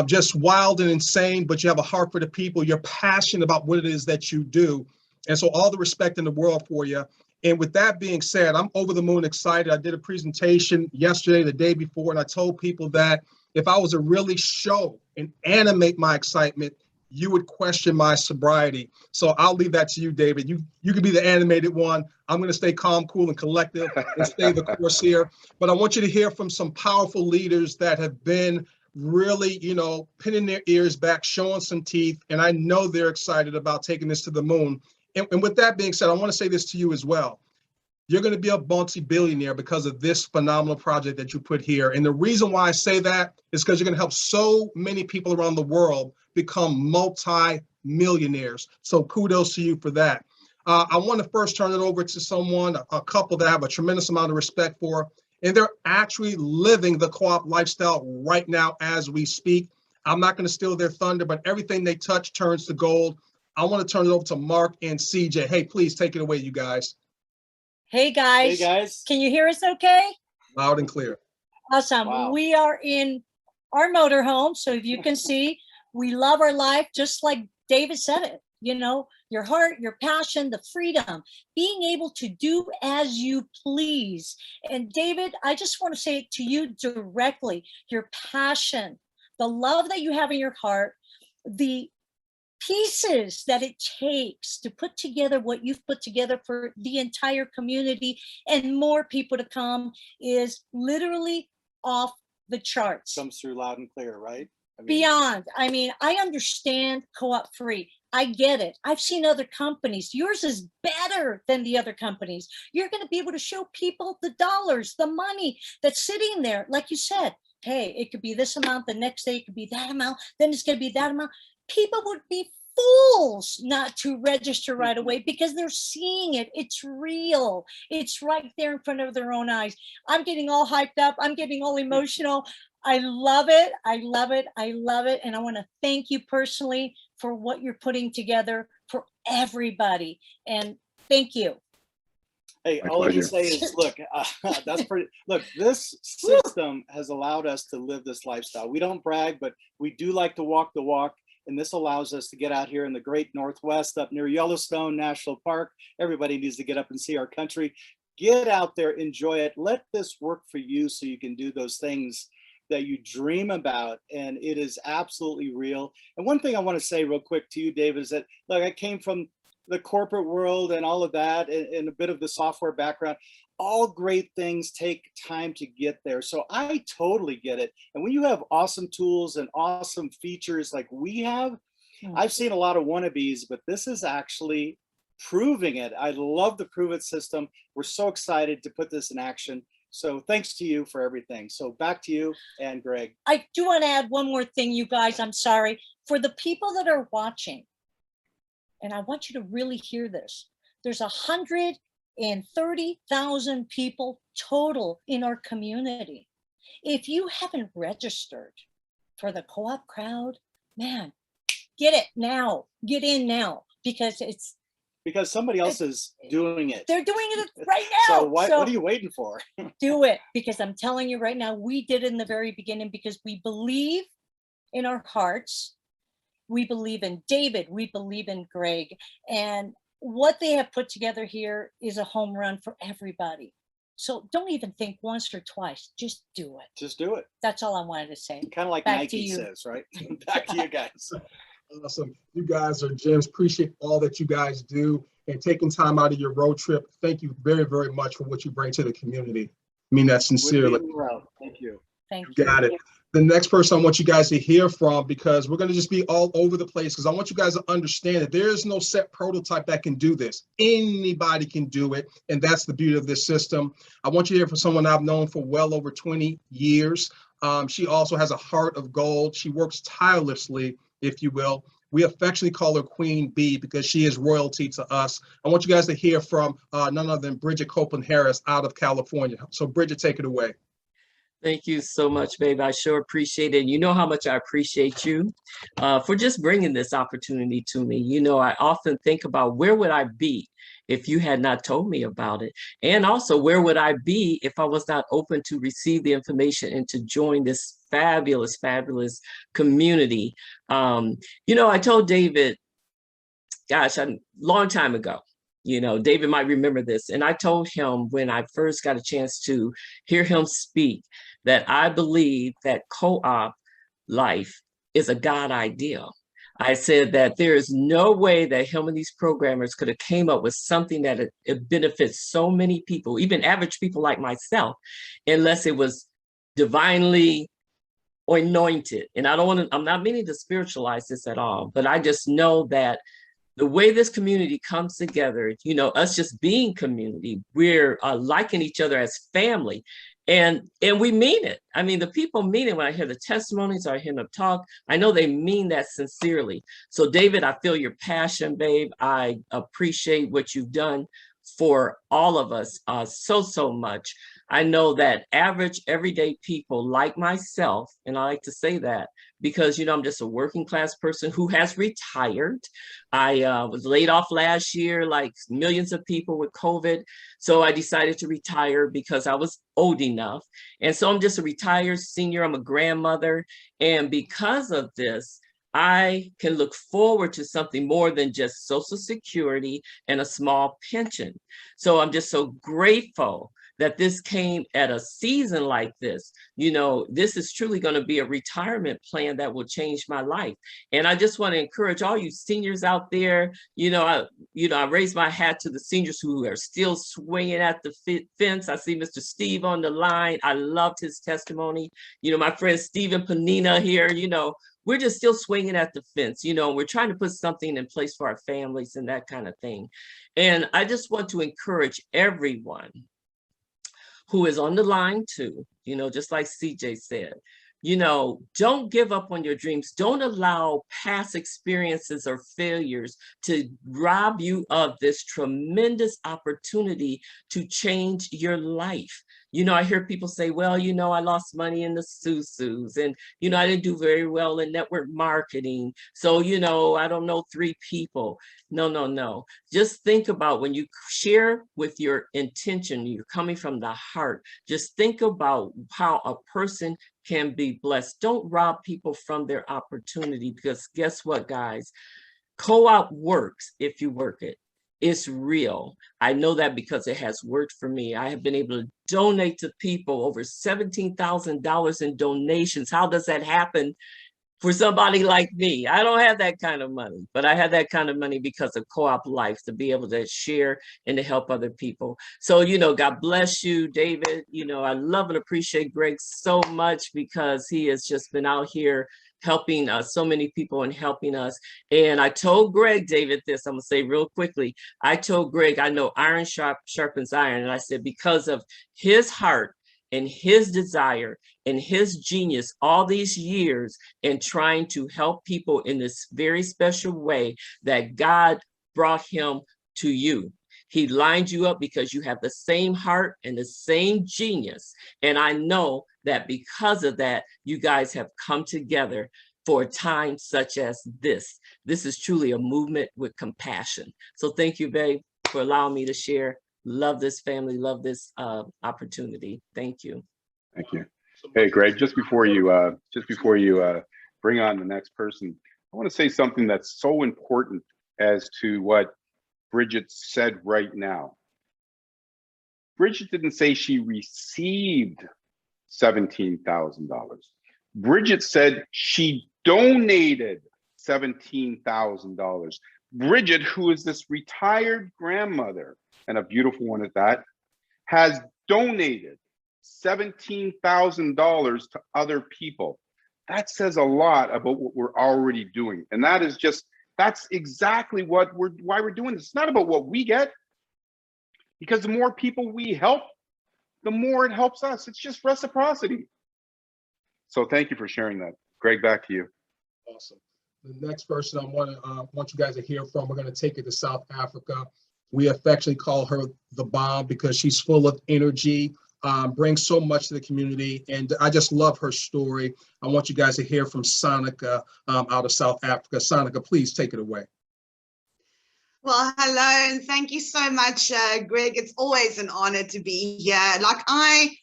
Just wild and insane, but you have a heart for the people. You're passionate about what it is that you do. And so all the respect in the world for you. And with that being said, I'm over the moon excited. I did a presentation yesterday, the day before, and I told people that if I was to really show and animate my excitement, you would question my sobriety. So I'll leave that to you, David. You can be the animated one. I'm going to stay calm, cool, and collective and stay the course here. But I want you to hear from some powerful leaders that have been really, pinning their ears back, showing some teeth. And I know they're excited about taking this to the moon. And with that being said, I want to say this to you as well. You're going to be a multi-billionaire because of this phenomenal project that you put here. And the reason why I say that is because you're going to help so many people around the world become multi-millionaires. So kudos to you for that. I want to first turn it over to someone, a couple that I have a tremendous amount of respect for, and they're actually living the co-op lifestyle right now as we speak. I'm not going to steal their thunder, but everything they touch turns to gold. I want to turn it over to Mark and CJ. Hey, please take it away, you guys. Hey guys. Can you hear us okay? Loud and clear. Awesome. Wow. We are in our motorhome. So if you can see, we love our life, just like David said it, your heart, your passion, the freedom, being able to do as you please. And David, I just want to say it to you directly, your passion, the love that you have in your heart, the pieces that it takes to put together what you've put together for the entire community and more people to come is literally off the charts. Comes through loud and clear, right? Beyond. I understand co-op free. I get it. I've seen other companies. Yours is better than the other companies. You're going to be able to show people the dollars, the money that's sitting there. Like you said, hey, it could be this amount. The next day it could be that amount. Then it's going to be that amount. People would be fools not to register right away because they're seeing it. It's real. It's right there in front of their own eyes. I'm getting all hyped up. I'm getting all emotional. I love it. I love it. I love it. And I want to thank you personally for what you're putting together for everybody. And thank you. Hey, My all I can pleasure. say is, look, that's pretty, look, this system has allowed us to live this lifestyle. We don't brag, but we do like to walk the walk. And this allows us to get out here in the great Northwest up near Yellowstone National Park. Everybody needs to get up and see our country. Get out there, enjoy it. Let this work for you so you can do those things that you dream about. And it is absolutely real. And one thing I want to say real quick to you, David, is that, look, I came from the corporate world and all of that, and a bit of the software background. All great things take time to get there. So I totally get it. And when you have awesome tools and awesome features like we have, I've seen a lot of wannabes, but this is actually proving it. I love the Prove It system. We're so excited to put this in action. So thanks to you for everything. So back to you and Greg. I do want to add one more thing, you guys. I'm sorry. For the people that are watching, and I want you to really hear this, there's 130,000 people total in our community. If you haven't registered for the Co-op Crowd, man, get it now. Get in now, because somebody else is doing it. They're doing it right now. So what are you waiting for? Do it, because I'm telling you right now, we did it in the very beginning because we believe in our hearts. We believe in David. We believe in Greg. And what they have put together here is a home run for everybody. So don't even think once or twice. Just do it. Just do it. That's all I wanted to say. Kind of like Back Nike says, right? Back to you guys. Awesome. You guys are gems. Appreciate all that you guys do and taking time out of your road trip. Thank you very, very much for what you bring to the community. I mean that sincerely. Thank you. Thank you. Got it. The next person I want you guys to hear from, because we're going to just be all over the place, because I want you guys to understand that there is no set prototype that can do this. Anybody can do it, and that's the beauty of this system. I want you to hear from someone I've known for well over 20 years. She also has a heart of gold. She works tirelessly, if you will. We affectionately call her Queen Bee because she is royalty to us. I want you guys to hear from none other than Bridget Copeland Harris out of California. So Bridget, take it away. Thank you so much, babe. I sure appreciate it. You know how much I appreciate you for just bringing this opportunity to me. You know, I often think about where would I be if you had not told me about it? And also, where would I be if I was not open to receive the information and to join this fabulous, fabulous community? You know, I told David, gosh, a long time ago, you know, David might remember this. And I told him when I first got a chance to hear him speak that I believe that co-op life is a God idea. I said that there is no way that him and these programmers could have came up with something that it benefits so many people, even average people like myself, unless it was divinely anointed. And I'm not meaning to spiritualize this at all, but I just know that the way this community comes together, you know, us just being community, we're liking each other as family. And we mean it. I mean, the people mean it. When I hear the testimonies or I hear them talk, I know they mean that sincerely. So David, I feel your passion, babe. I appreciate what you've done for all of us so much. I know that average everyday people like myself, and I like to say that because, you know, I'm just a working class person who has retired. I was laid off last year, like millions of people with COVID. So I decided to retire because I was old enough. And so I'm just a retired senior. I'm a grandmother. And because of this, I can look forward to something more than just Social Security and a small pension. So I'm just so grateful that this came at a season like this. You know, this is truly going to be a retirement plan that will change my life. And I just want to encourage all you seniors out there. I raise my hat to the seniors who are still swinging at the fence. I see Mr. Steve on the line. I loved his testimony. You know, my friend Stephen Panina here, you know, we're just still swinging at the fence. You know, we're trying to put something in place for our families and that kind of thing. And I just want to encourage everyone who is on the line too, you know, just like CJ said, you know, don't give up on your dreams. Don't allow past experiences or failures to rob you of this tremendous opportunity to change your life. I hear people say, well, I lost money in the Susus, and, I didn't do very well in network marketing. So, I don't know 3 people. No, no, no. Just think about when you share with your intention, you're coming from the heart. Just think about how a person can be blessed. Don't rob people from their opportunity, because guess what, guys? Co-op works if you work it. It's real. I know that because it has worked for me. I have been able to donate to people over $17,000 in donations. How does that happen for somebody like me? I don't have that kind of money, but I have that kind of money because of Co-op Life, to be able to share and to help other people. So, God bless you, David. I love and appreciate Greg so much, because he has just been out here helping so many people and helping us. And I told Greg, David, this, I'm gonna say real quickly. I told Greg, I know iron sharpens iron. And I said, because of his heart and his desire and his genius all these years in trying to help people in this very special way, that God brought him to you. He lined you up because you have the same heart and the same genius. And I know that because of that, you guys have come together for a time such as this. This is truly a movement with compassion. So thank you, babe, for allowing me to share. Love this family, love this opportunity. Thank you. Thank you. Hey, Greg, just before you bring on the next person, I want to say something that's so important as to what Bridget said right now. Bridget didn't say she received $17,000. Bridget said she donated $17,000. Bridget, who is this retired grandmother, and a beautiful one at that, has donated $17,000 to other people. That says a lot about what we're already doing. And that's exactly why we're doing this. It's not about what we get, because the more people we help, the more it helps us. It's just reciprocity. So thank you for sharing that. Greg, back to you. Awesome. The next person I want you guys to hear from, we're going to take it to South Africa. We affectionately call her the bomb, because she's full of energy, brings so much to the community. And I just love her story. I want you guys to hear from Sonica out of South Africa. Sonica, please take it away. Well, hello, and thank you so much, Greg. It's always an honor to be here. I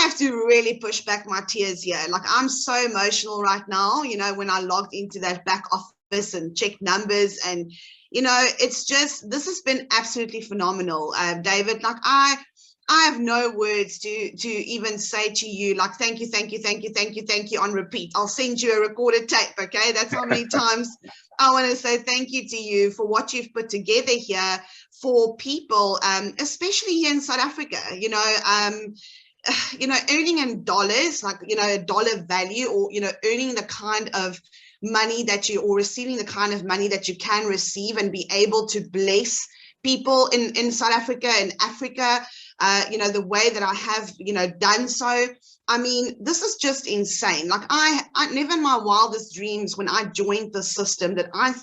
have to really push back my tears here. I'm so emotional right now, when I logged into that back office and checked numbers, and, it's just, this has been absolutely phenomenal. David, I have no words to even say to you, thank you, thank you, thank you, thank you, thank you on repeat. I'll send you a recorded tape, okay? That's how many times I want to say thank you to you for what you've put together here for people, especially here in South Africa, earning in dollars, a dollar value, or, earning the kind of money or receiving the kind of money that you can receive and be able to bless people in South Africa and Africa, the way that I have, done so. I mean, this is just insane. I never in my wildest dreams, when I joined the system, that I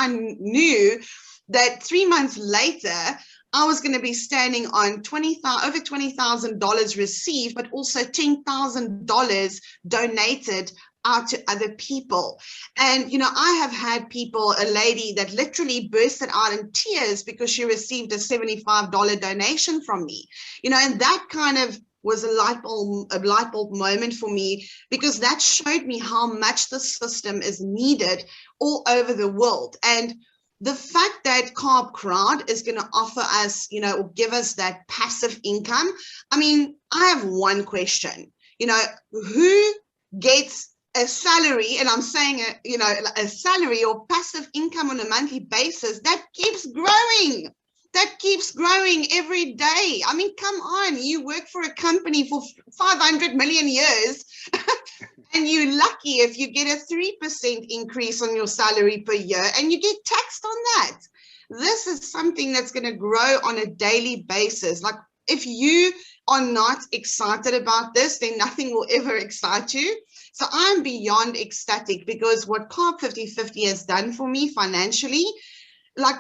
knew that 3 months later, I was going to be standing on over $20,000 received, but also $10,000 donated out to other people. And, I have had people, a lady that literally bursted out in tears because she received a $75 donation from me, and that kind of was a light bulb moment for me, because that showed me how much the system is needed all over the world. And the fact that CoopCrowd is going to offer us, or give us that passive income. I mean, I have one question, who gets a salary, and I'm saying, a salary or passive income on a monthly basis that keeps growing? That keeps growing every day. I mean, come on, you work for a company for 500 million years and you're lucky if you get a 3% increase on your salary per year and you get taxed on that. This is something that's going to grow on a daily basis. If you are not excited about this, then nothing will ever excite you. So I'm beyond ecstatic, because what Carp 50/50 has done for me financially,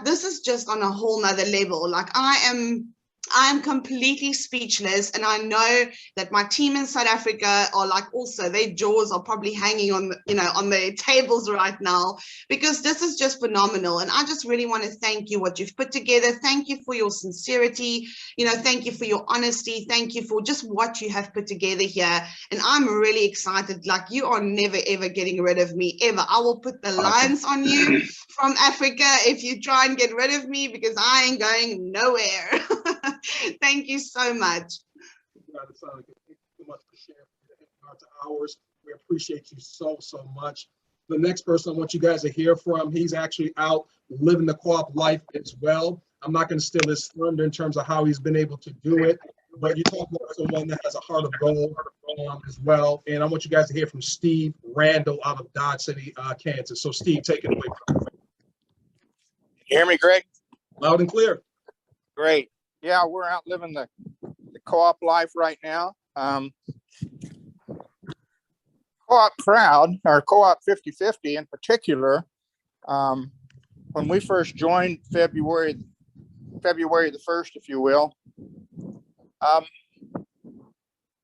this is just on a whole nother level. I am I'm completely speechless, and I know that my team in South Africa are like also their jaws are probably hanging on on their tables right now, because this is just phenomenal. And I just really want to thank you what you've put together. Thank you for your sincerity. Thank you for your honesty. Thank you for just what you have put together here. And I'm really excited. Like, you are never ever getting rid of me ever. I will put the lines on you from Africa if you try and get rid of me, because I ain't going nowhere. Thank you so much. Thank you so much for sharing to ours. We appreciate you so much. The next person I want you guys to hear from, he's actually out living the co-op life as well. I'm not going to steal his thunder in terms of how he's been able to do it, but you talk about someone that has a heart of gold as well. And I want you guys to hear from Steve Randall out of Dodge City, Kansas. So Steve, take it away. You hear me, Greg? Loud and clear. Great. Yeah, we're out living the co-op life right now. CoopCrowd, or Co-op 50/50 in particular, when we first joined February the 1st, if you will,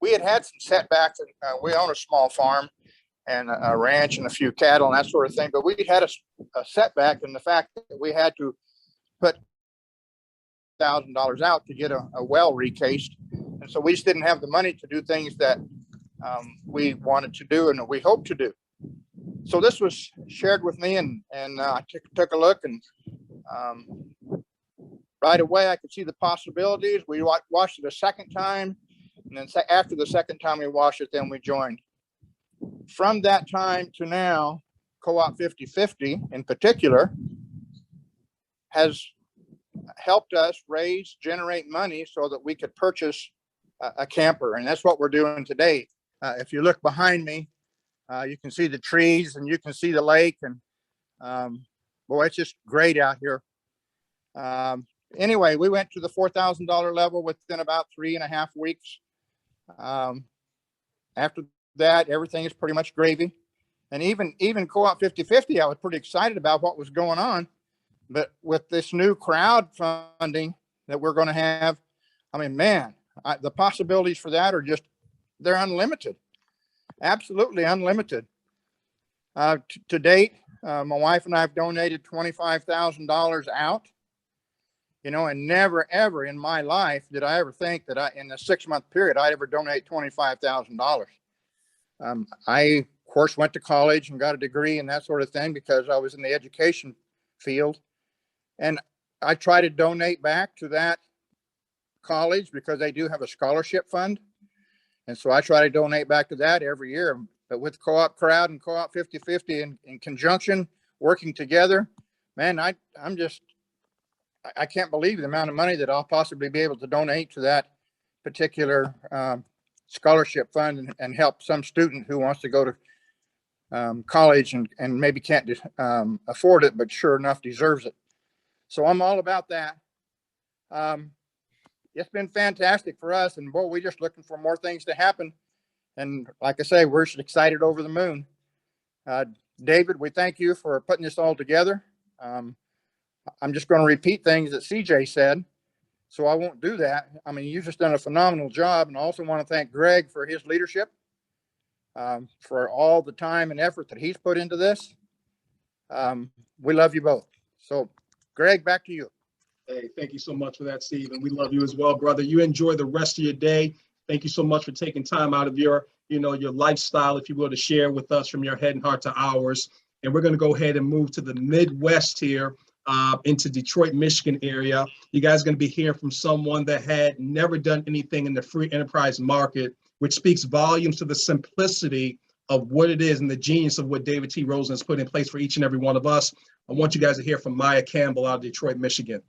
we had some setbacks. We own a small farm and a ranch and a few cattle and that sort of thing, but we had a setback in the fact that we had to put $1,000 out to get a well recased, and so we just didn't have the money to do things that we wanted to do and we hoped to do. So this was shared with me, and I took a look, and right away I could see the possibilities. We watched it a second time, and then after the second time we watched it, then we joined. From that time to now, Co-op 50/50 in particular has helped us generate money so that we could purchase a camper. And that's what we're doing today. If you look behind me, you can see the trees and you can see the lake, and boy, it's just great out here. Anyway, we went to the $4,000 level within about 3.5 weeks. After that, everything is pretty much gravy. And even Co-op 50/50, I was pretty excited about what was going on. But with this new crowdfunding that we're going to have, I mean, man, the possibilities for that are they're unlimited, absolutely unlimited. To date, my wife and I have donated $25,000 out, and never, ever in my life did I ever think that in a 6-month period, I'd ever donate $25,000. I, of course, went to college and got a degree and that sort of thing because I was in the education field. And I try to donate back to that college because they do have a scholarship fund. And so I try to donate back to that every year. But with CoopCrowd and Co-op 50/50 in conjunction, working together, man, I can't believe the amount of money that I'll possibly be able to donate to that particular scholarship fund and help some student who wants to go to college and maybe can't afford it, but sure enough deserves it. So I'm all about that. It's been fantastic for us, and boy, we're just looking for more things to happen. And like I say, we're just excited over the moon. David, we thank you for putting this all together. I'm just going to repeat things that CJ said, so I won't do that. I mean, you've just done a phenomenal job, and I also want to thank Greg for his leadership, for all the time and effort that he's put into this. We love you both. So, Greg, back to you. Hey, thank you so much for that, Steve. And we love you as well, brother. You enjoy the rest of your day. Thank you so much for taking time out of your lifestyle, if you will, to share with us from your head and heart to ours. And we're going to go ahead and move to the Midwest here, into Detroit, Michigan area. You guys are going to be hearing from someone that had never done anything in the free enterprise market, which speaks volumes to the simplicity of what it is and the genius of what David T. Rosen has put in place for each and every one of us. I want you guys to hear from Maya Campbell out of Detroit, Michigan.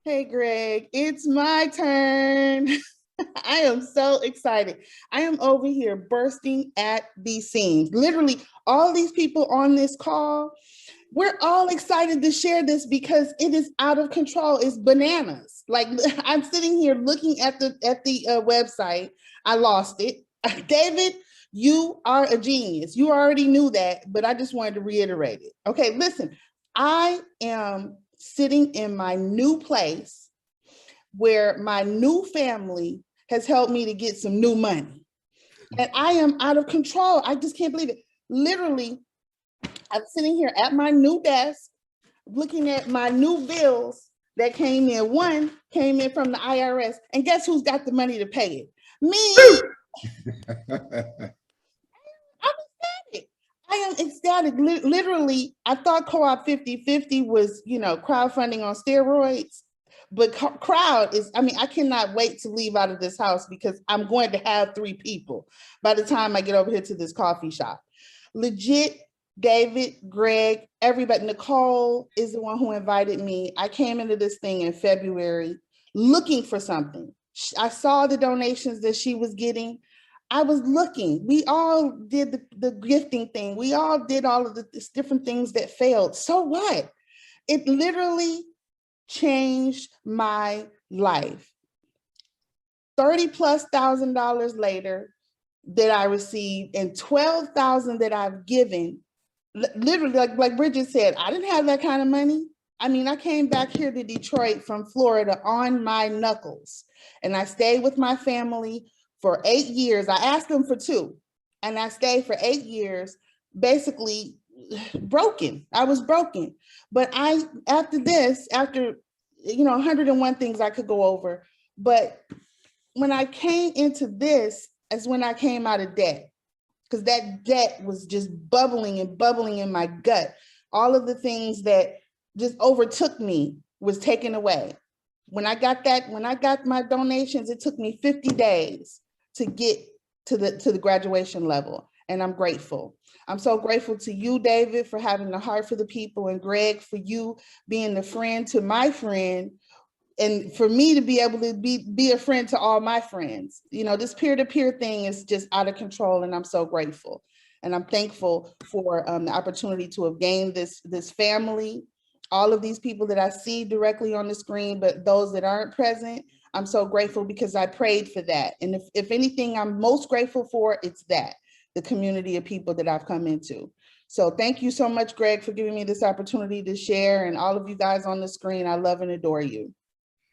Hey, Greg, it's my turn. I am so excited. I am over here bursting at the seams. Literally, all these people on this call, we're all excited to share this because it is out of control. It's bananas. Like, I'm sitting here looking at the website. I lost it. David, you are a genius. You already knew that, but I just wanted to reiterate it. Okay, listen, I am sitting in my new place where my new family has helped me to get some new money. And I am out of control. I just can't believe it. Literally, I'm sitting here at my new desk, looking at my new bills that came in. One came in from the IRS. And guess who's got the money to pay it? Me. I am ecstatic. Literally, I thought Co-op 50/50 was, crowdfunding on steroids. But Crowd is, I cannot wait to leave out of this house because I'm going to have 3 people by the time I get over here to this coffee shop. Legit, David, Greg, everybody. Nicole is the one who invited me. I came into this thing in February looking for something. I saw the donations that she was getting. I was looking. We all did the gifting thing. We all did all of the different things that failed. So what? It literally changed my life. $30,000+ later that I received and $12,000 that I've given. Literally, like Bridget said, I didn't have that kind of money. I came back here to Detroit from Florida on my knuckles, and I stayed with my family for 8 years. I asked them for 2, and I stayed for 8 years, basically broken. I was broken. But after 101 things I could go over, but when I came into this is when I came out of debt, because that debt was just bubbling and bubbling in my gut. All of the things that just overtook me was taken away. When I got my donations, it took me 50 days to get to the graduation level. And I'm grateful. I'm so grateful to you, David, for having the heart for the people, and Greg, for you being the friend to my friend, and for me to be able to be a friend to all my friends. This peer-to-peer thing is just out of control, and I'm so grateful. And I'm thankful for the opportunity to have gained this family, all of these people that I see directly on the screen, but those that aren't present, I'm so grateful because I prayed for that. And if anything I'm most grateful for, it's that, the community of people that I've come into. So thank you so much, Greg, for giving me this opportunity to share, and all of you guys on the screen, I love and adore you.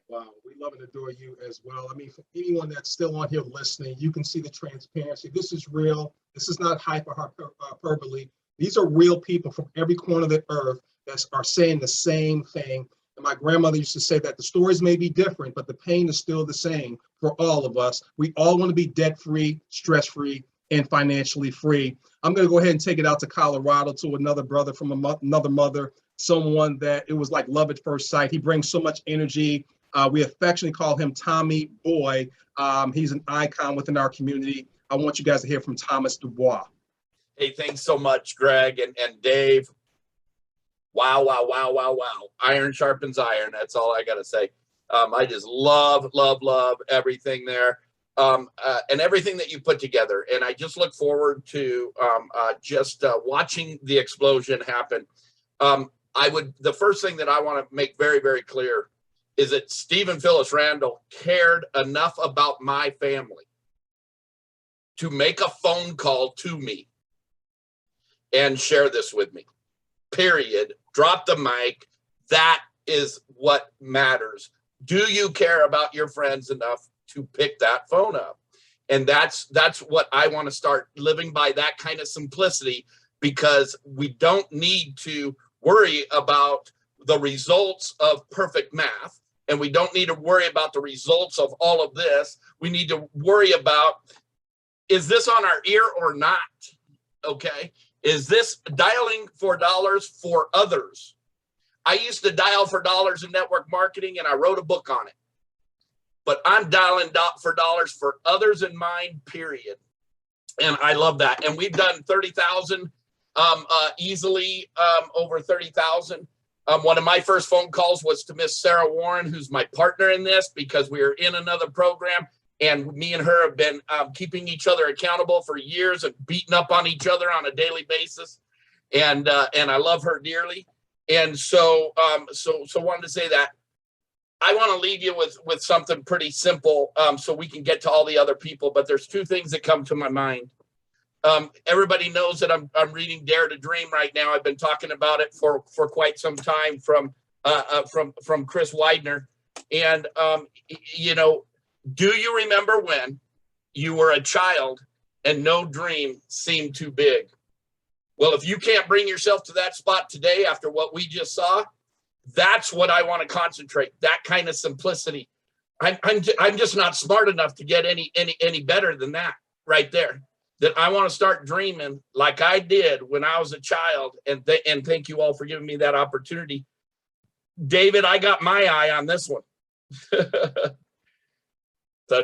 Wow, we love and adore you as well. For anyone that's still on here listening, you can see the transparency. This is real. This is not hyperbole. These are real people from every corner of the earth that are saying the same thing. And my grandmother used to say that the stories may be different, but the pain is still the same for all of us. We all want to be debt-free, stress-free, and financially free. I'm going to go ahead and take it out to Colorado to another brother from another mother, someone that it was like love at first sight. He brings so much energy. We affectionately call him Tommy Boy. He's an icon within our community. I want you guys to hear from Thomas Dubois. Hey, thanks so much, Greg and Dave. Wow. Iron sharpens iron. That's all I got to say. I just love everything there. And everything that you put together. And I just look forward to watching the explosion happen. The first thing that I want to make very, very clear is that Steve and Phyllis Randall cared enough about my family to make a phone call to me and share this with me, period. Drop the mic. That is what matters. Do you care about your friends enough to pick that phone up? And that's what I want to start living by, that kind of simplicity, because we don't need to worry about the results of perfect math. And we don't need to worry about the results of all of this. We need to worry about, is this on our ear or not? Okay. Is this dialing for dollars for others? I used to dial for dollars in network marketing, and I wrote a book on it. But I'm dialing for dollars for others in mind, period. And I love that. And we've done 30,000 easily, over 30,000. One of my first phone calls was to Miss Sarah Warren, who's my partner in this, because we are in another program. And me and her have been keeping each other accountable for years and beating up on each other on a daily basis. And I love her dearly. And so wanted to say that. I want to leave you with something pretty simple, so we can get to all the other people. But there's 2 things that come to my mind. Everybody knows that I'm reading Dare to Dream right now. I've been talking about it for quite some time from Chris Widener. And, you know, do you remember when you were a child and no dream seemed too big? Well, if you can't bring yourself to that spot today after what we just saw, that's what I want to concentrate, that kind of simplicity. I'm just not smart enough to get any better than that right there. That I want to start dreaming like I did when I was a child. And thank you all for giving me that opportunity. David, I got my eye on this one. The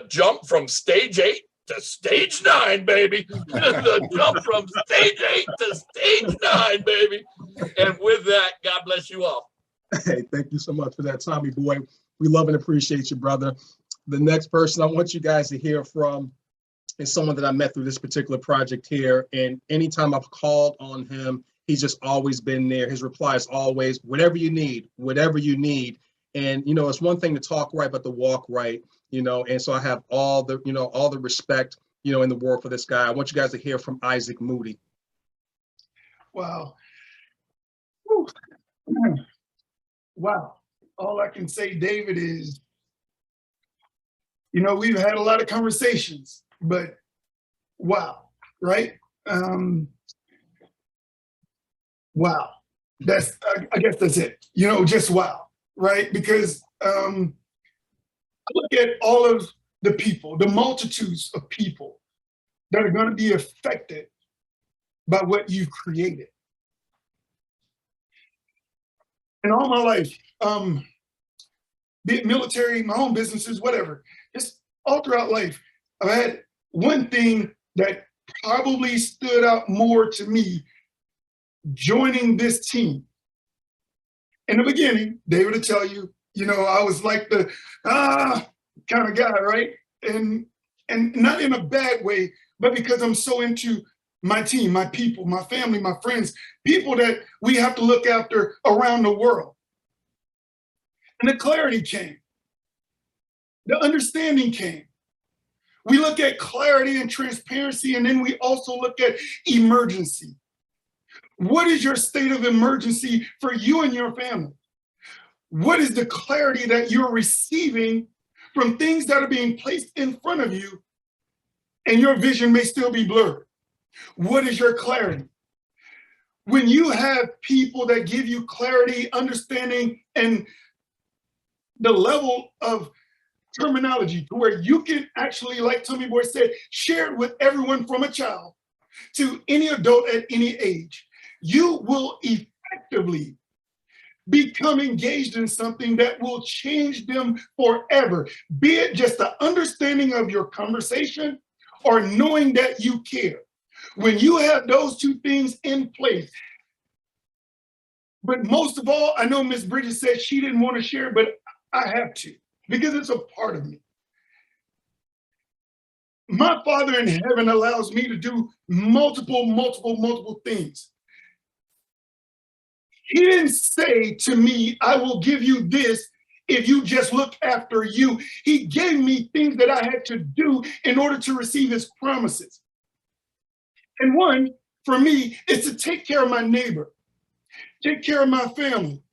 jump from stage 8 to stage 9, baby. The jump from stage 8 to stage 9, baby. And with that, God bless you all. Hey, thank you so much for that, Tommy boy. We love and appreciate you, brother. The next person I want you guys to hear from is someone that I met through this particular project here. And anytime I've called on him, he's just always been there. His reply is always, whatever you need, whatever you need. And, you know, it's one thing to talk right, but to walk right, you know, and so I have all the, you know, all the respect, you know, in the world for this guy. I want you guys to hear from Isaac Moody. Wow. Whew. Wow. All I can say, David, is, you know, we've had a lot of conversations, but wow, right? Wow. That's, I guess that's it. You know, just wow, right? Because I look at all of the people, the multitudes of people that are going to be affected by what you've created. In all my life, be it military, my own businesses, whatever, just all throughout life, I've had one thing that probably stood out more to me joining this team. In the beginning, David will tell you, you know, I was like the kind of guy, right? And not in a bad way, but because I'm so into my team, my people, my family, my friends, people that we have to look after around the world. And the clarity came. The understanding came. We look at clarity and transparency, and then we also look at emergency. What is your state of emergency for you and your family? What is the clarity that you're receiving from things that are being placed in front of you, and your vision may still be blurred? What is your clarity? When you have people that give you clarity, understanding, and the level of terminology to where you can actually, like Tommy Boy said, share it with everyone from a child to any adult at any age, you will effectively become engaged in something that will change them forever, be it just the understanding of your conversation or knowing that you care. When you have those two things in place, but most of all, I know Miss Bridget said she didn't want to share, but I have to, because it's a part of me. My Father in heaven allows me to do multiple things. He didn't say to me, I will give you this if you just look after you. He gave me things that I had to do in order to receive his promises. And one, for me, is to take care of my neighbor, take care of my family,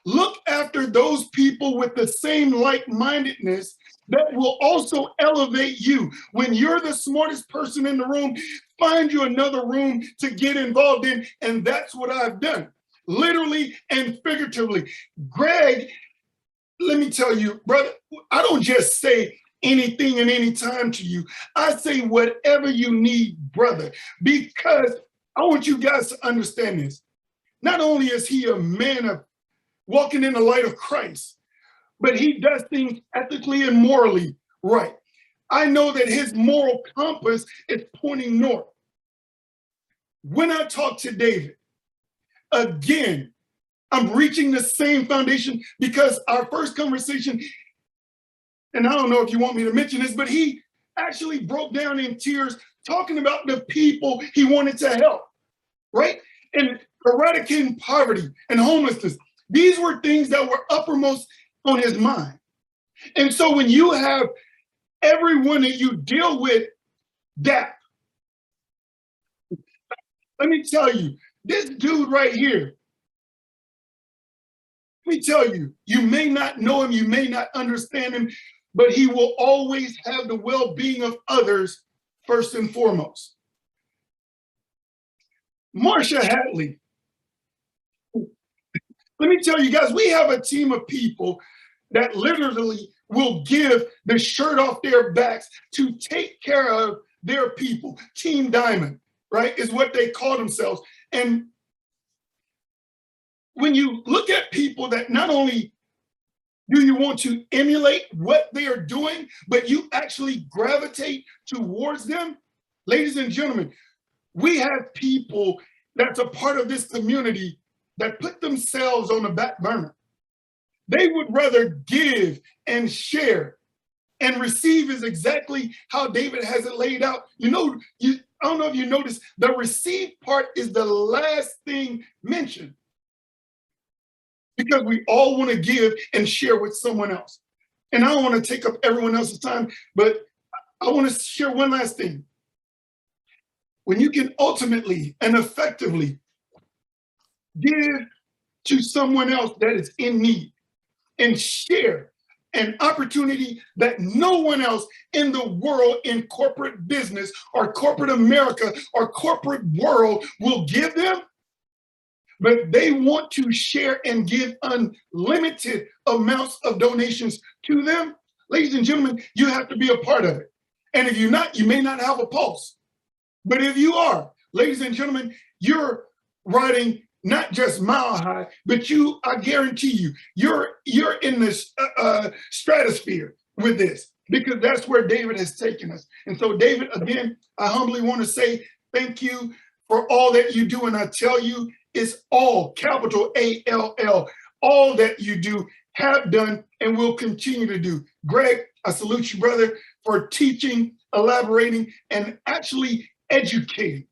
look after those people with the same like-mindedness that will also elevate you. When you're the smartest person in the room, find you another room to get involved in, and that's what I've done, literally and figuratively. Greg, let me tell you, brother, I don't just say anything and any time to you. I say whatever you need, brother, because I want you guys to understand this. Not only is he a man of walking in the light of Christ, but he does things ethically and morally right. I know that his moral compass is pointing north. When I talk to David, again, I'm reaching the same foundation, because our first conversation, and I don't know if you want me to mention this, but he actually broke down in tears talking about the people he wanted to help, right? And eradicating poverty and homelessness. These were things that were uppermost on his mind. And so when you have everyone that you deal with that, let me tell you, this dude right here, Let me tell you, you may not know him, you may not understand him, but he will always have the well-being of others first and foremost. Marsha Hatley. Let me tell you guys, we have a team of people that literally will give the shirt off their backs to take care of their people. Team Diamond, right, is what they call themselves. And when you look at people that not only do you want to emulate what they are doing, but you actually gravitate towards them, ladies and gentlemen, we have people that's a part of this community that put themselves on the back burner. They would rather give and share, and receive is exactly how David has it laid out. You know, I don't know if you noticed, the receive part is the last thing mentioned, because we all want to give and share with someone else. And I don't want to take up everyone else's time, but I want to share one last thing. When you can ultimately and effectively give to someone else that is in need and share an opportunity that no one else in the world, in corporate business or corporate America or corporate world, will give them, but they want to share and give unlimited amounts of donations to them, ladies and gentlemen, you have to be a part of it. And if you're not, you may not have a pulse. But if you are, ladies and gentlemen, you're riding not just mile high, but you, I guarantee you, you're in this stratosphere with this, because that's where David has taken us. And so, David, again, I humbly want to say thank you for all that you do. And I tell you, it's all, capital ALL, all that you do, have done, and will continue to do. Greg, I salute you, brother, for teaching, elaborating, and actually educating,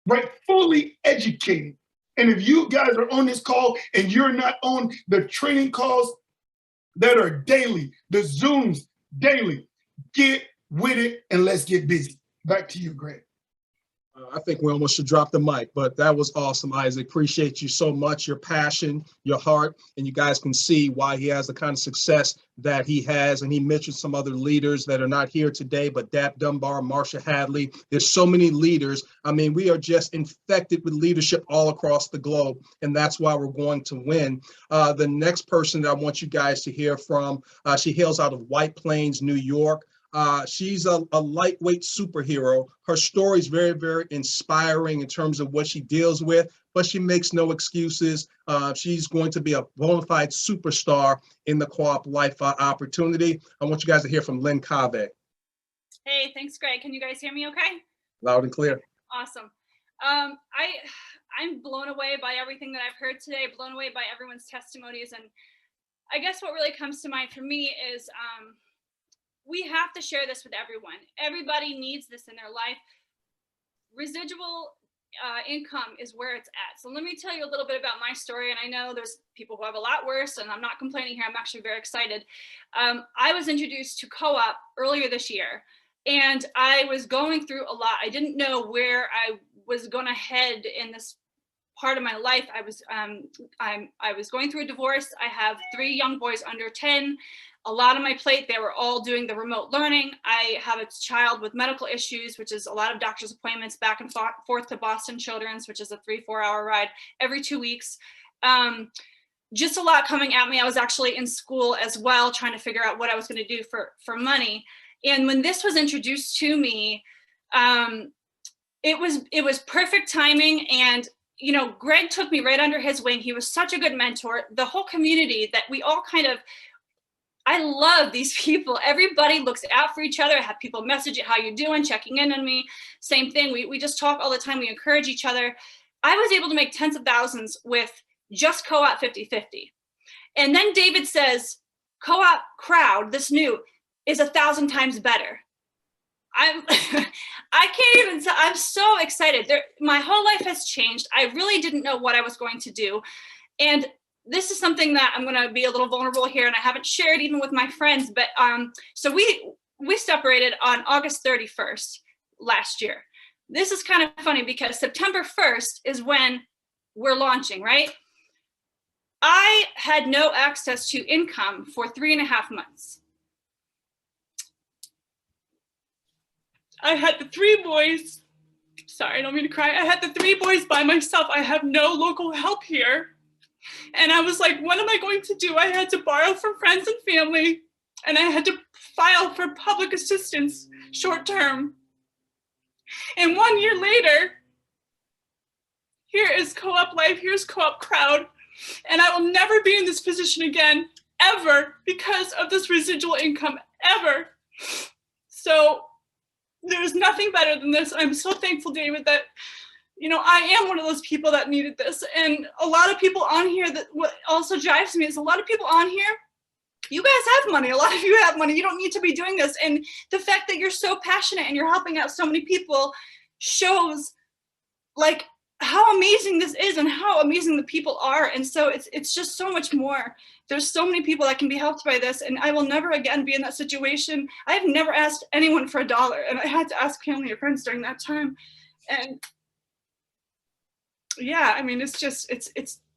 right? Fully educating. And if you guys are on this call and you're not on the training calls that are daily, the Zooms daily, get with it and let's get busy. Back to you, Greg. I think we almost should drop the mic, but that was awesome, Isaac. Appreciate you so much, your passion, your heart, and you guys can see why he has the kind of success that he has. And he mentioned some other leaders that are not here today, but Dap Dunbar, Marsha Hadley. There's so many leaders. I mean, we are just infected with leadership all across the globe, and that's why we're going to win. The next person that I want you guys to hear from, she hails out of White Plains, New York. She's a lightweight superhero. Her story is very, very inspiring in terms of what she deals with, but she makes no excuses. She's going to be a bona fide superstar in the CoopLife opportunity. I want you guys to hear from Lynn Cave. Hey, thanks, Greg. Can you guys hear me okay? Loud and clear. Awesome. I'm blown away by everything that I've heard today, blown away by everyone's testimonies. And I guess what really comes to mind for me is we have to share this with everyone. Everybody needs this in their life. Residual income is where it's at. So let me tell you a little bit about my story. And I know there's people who have a lot worse, and I'm not complaining here. I'm actually very excited. I was introduced to co-op earlier this year, and I was going through a lot. I didn't know where I was going to head in this part of my life. I was going through a divorce. I have 3 young boys under 10. A lot on my plate. They were all doing the remote learning. I have a child with medical issues, which is a lot of doctor's appointments back and forth to Boston Children's, which is a 3-4 hour ride every 2 weeks. Just a lot coming at me. I was actually in school as well, trying to figure out what I was going to do for money. And when this was introduced to me, it was perfect timing. And you know, Greg took me right under his wing. He was such a good mentor. The whole community that we all kind of, I love these people. Everybody looks out for each other. I have people message it, how you doing, checking in on me. Same thing. We just talk all the time. We encourage each other. I was able to make tens of thousands with just co-op 50/50. And then David says, CoopCrowd, this new, is 1,000 times better. I can't even, I'm so excited. My whole life has changed. I really didn't know what I was going to do. And this is something that I'm going to be a little vulnerable here, and I haven't shared even with my friends, but so we separated on August 31st last year. This is kind of funny because September 1st is when we're launching, right? I had no access to income for 3.5 months. I had the 3 boys. Sorry, I don't mean to cry. I had the 3 boys by myself. I have no local help here. And I was like, what am I going to do? I had to borrow from friends and family, and I had to file for public assistance short term. And 1 year later, here is CoopLife, here's CoopCrowd, and I will never be in this position again, ever, because of this residual income, ever. So there's nothing better than this. I'm so thankful, David, that, you know, I am one of those people that needed this. And a lot of people on here, that what also jives me is a lot of people on here, you guys have money. A lot of you have money. You don't need to be doing this. And the fact that you're so passionate and you're helping out so many people shows like how amazing this is and how amazing the people are. And so it's just so much more. There's so many people that can be helped by this, and I will never again be in that situation. I have never asked anyone for $1, and I had to ask family or friends during that time. And yeah, I mean, it's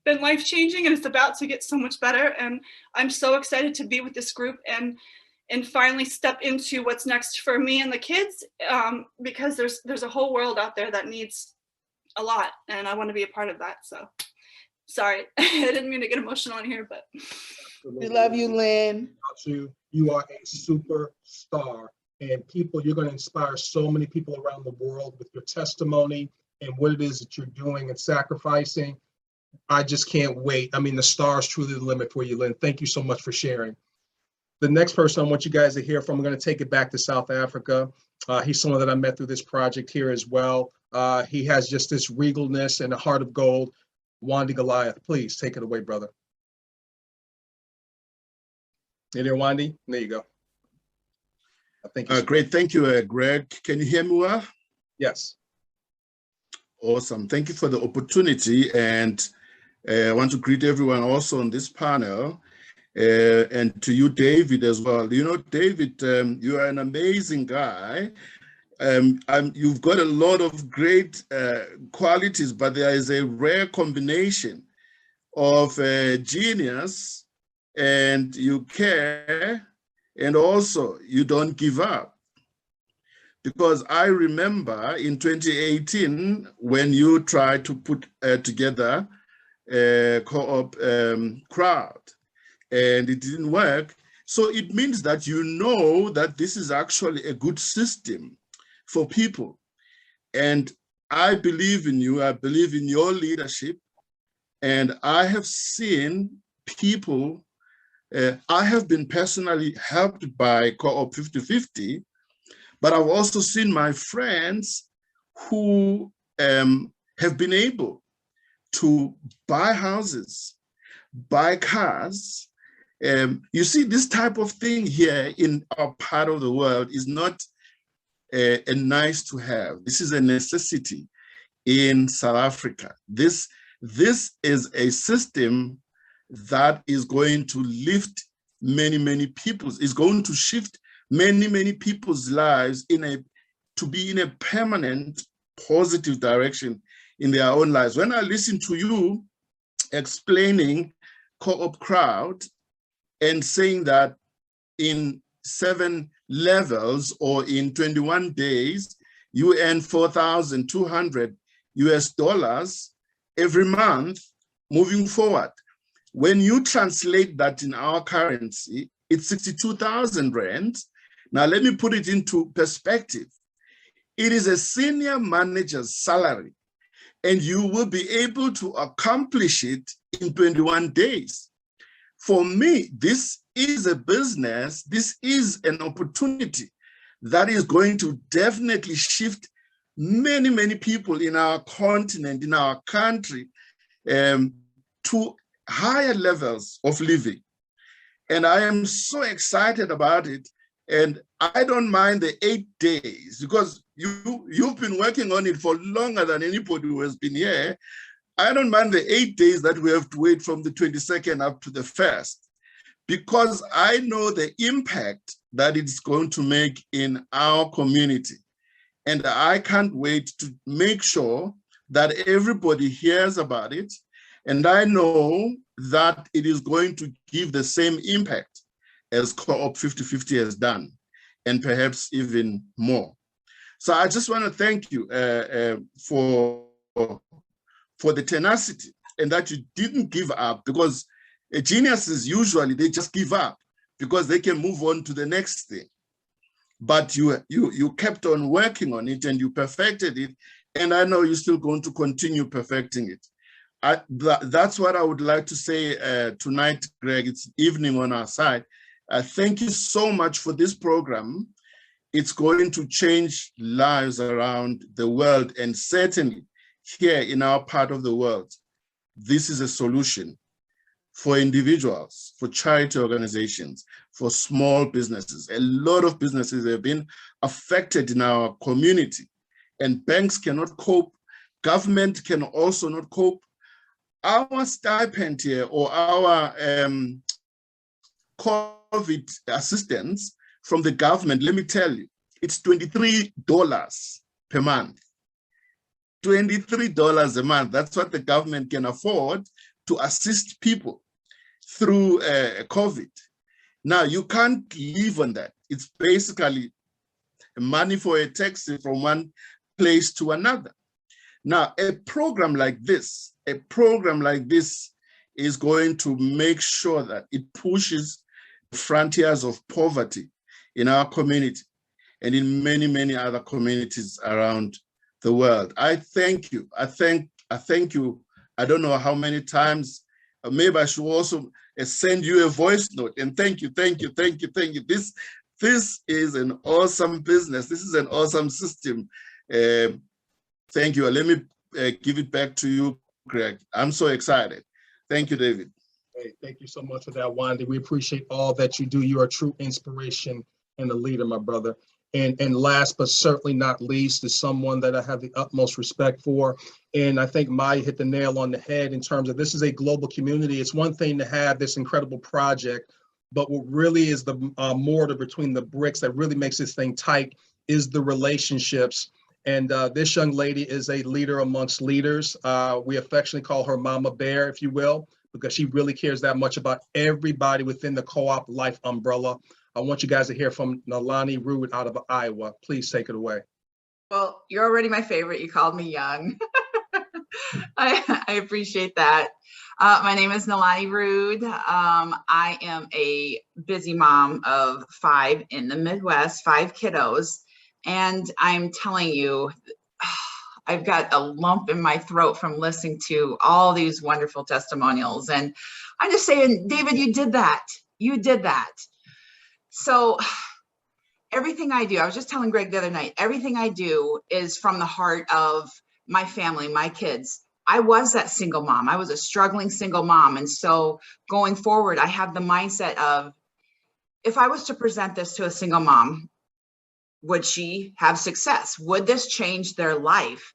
been life-changing, and it's about to get so much better. And I'm so excited to be with this group and finally step into what's next for me and the kids, because there's a whole world out there that needs a lot, and I want to be a part of that. So sorry, I didn't mean to get emotional in here, but we love you, Lynn. You are a superstar, and you're going to inspire so many people around the world with your testimony and what it is that you're doing and sacrificing. I just can't wait. I mean, the stars truly the limit for you, Lynn. Thank you so much for sharing. The next person I want you guys to hear from, I'm going to take it back to South Africa. He's someone that I met through this project here as well. He has just this regalness and a heart of gold. Wandy Goliath, please take it away, brother. You there, Wandy? There you go. I think great. Thank you, Greg. Can you hear me well? Yes. Awesome. Thank you for the opportunity. And I want to greet everyone also on this panel. And to you, David, as well. You know, David, you are an amazing guy. You've got a lot of great qualities, but there is a rare combination of genius, and you care, and also you don't give up. Because I remember in 2018, when you tried to put together a co-op crowd, and it didn't work. So it means that you know that this is actually a good system for people. And I believe in you. I believe in your leadership. And I have seen people, I have been personally helped by Co-op 50/50, but I've also seen my friends who have been able to buy houses, buy cars. You see, this type of thing here in our part of the world is not a nice to have. This is a necessity in South Africa. This is a system that is going to lift many people's, is going to shift many people's lives to be in a permanent positive direction in their own lives. When I listen to you explaining Co-op Crowd and saying that in 7 levels or in 21 days, you earn $4,200 every month moving forward. When you translate that in our currency, it's 62,000 rand. Now, let me put it into perspective. It is a senior manager's salary, and you will be able to accomplish it in 21 days. For me, this is a business, this is an opportunity that is going to definitely shift many people in our continent, in our country, to higher levels of living. And I am so excited about it. And I don't mind the 8 days, because you've been working on it for longer than anybody who has been here. I don't mind the 8 days that we have to wait from the 22nd up to the 1st, because I know the impact that it's going to make in our community. And I can't wait to make sure that everybody hears about it, And I know that it is going to give the same impact as Co-op 50/50 has done, and perhaps even more. So I just want to thank you for the tenacity, and that you didn't give up, because geniuses usually, they just give up because they can move on to the next thing. But you kept on working on it and you perfected it. And I know you're still going to continue perfecting it. That's what I would like to say tonight, Greg. It's evening on our side. Thank you so much for this program. It's going to change lives around the world, and certainly here in our part of the world, this is a solution for individuals, for charity organizations, for small businesses. A lot of businesses have been affected in our community, and banks cannot cope. Government can also not cope. Our stipend here, or our COVID assistance from the government, let me tell you, it's $23 per month. $23 a month. That's what the government can afford to assist people through COVID. Now, you can't live on that. It's basically money for a taxi from one place to another. Now, a program like this is going to make sure that it pushes the frontiers of poverty in our community and in many, many other communities around the world. I thank you. I thank you. I don't know how many times. Maybe I should also send you a voice note and thank you. This is an awesome business. This is an awesome system. Thank you. Let me give it back to you, Greg. I'm so excited. Thank you, David. Hey, thank you so much for that, Wanda. We appreciate all that you do. You're a true inspiration and a leader, my brother. And last but certainly not least is someone that I have the utmost respect for. And I think Maya hit the nail on the head in terms of this is a global community. It's one thing to have this incredible project, but what really is the mortar between the bricks that really makes this thing tight is the relationships. And this young lady is a leader amongst leaders. We affectionately call her Mama Bear, if you will, because she really cares that much about everybody within the Co-op Life umbrella. I want you guys to hear from Nalani Rood out of Iowa. Please take it away. Well, you're already my favorite. You called me young. I appreciate that. My name is Nalani Rood. I am a busy mom of 5 in the Midwest, 5 kiddos. And I'm telling you, I've got a lump in my throat from listening to all these wonderful testimonials. And I'm just saying, David, you did that. You did that. So everything I do, I was just telling Greg the other night, everything I do is from the heart of my family, my kids. I was that single mom. I was a struggling single mom. And so going forward, I have the mindset of, if I was to present this to a single mom, would she have success? Would this change their life?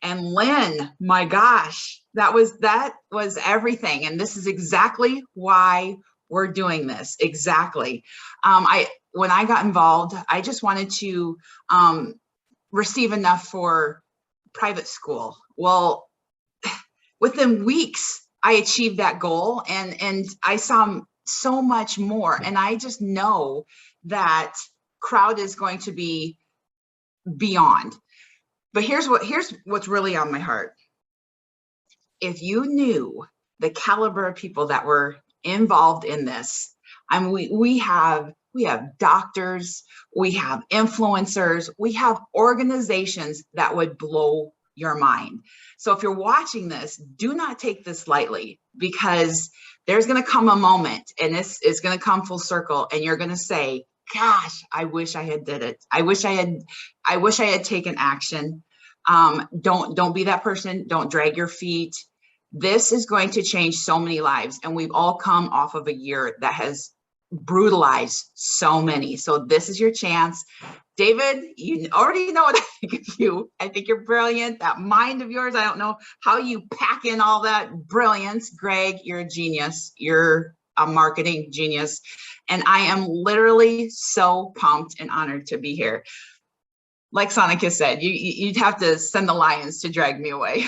And Lynn, my gosh, that was everything. And this is exactly why we're doing this. Exactly. When I got involved, I just wanted to receive enough for private school. Well, within weeks, I achieved that goal, and I saw so much more. And I just know that Crowd is going to be beyond. But here's what's really on my heart. If you knew the caliber of people that were involved in this, I mean, we have doctors, we have influencers, we have organizations that would blow your mind. So if you're watching this, do not take this lightly, because there's going to come a moment, and this is going to come full circle, and you're going to say, gosh, I wish I had did it. I wish I had taken action. Don't be that person. Don't drag your feet. This is going to change so many lives. And we've all come off of a year that has brutalized so many. So this is your chance. David, you already know what I think of you. I think you're brilliant. That mind of yours, I don't know how you pack in all that brilliance. Greg, you're a genius. You're a marketing genius. And I am literally so pumped and honored to be here. Like Sonica said, you'd have to send the lions to drag me away.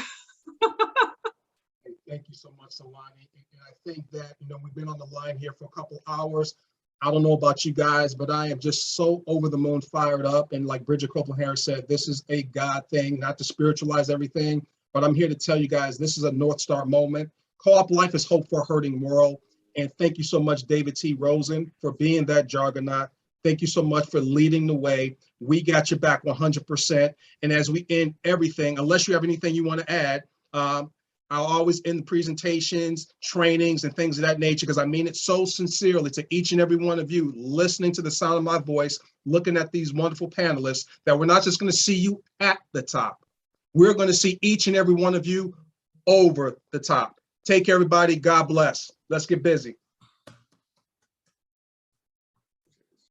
Thank you so much, Solani. And I think that, you know, we've been on the line here for a couple hours. I don't know about you guys, but I am just so over the moon fired up. And like Bridget Copeland-Harris said, this is a God thing, not to spiritualize everything, but I'm here to tell you guys, this is a North Star moment. Co-op life is hope for a hurting world. And thank you so much, David T. Rosen, for being that juggernaut. Thank you so much for leading the way. We got your back 100%. And as we end everything, unless you have anything you want to add, I'll always end the presentations, trainings, and things of that nature, because I mean it so sincerely to each and every one of you listening to the sound of my voice, looking at these wonderful panelists, that we're not just going to see you at the top. We're going to see each and every one of you over the top. Take care, everybody. God bless. Let's get busy.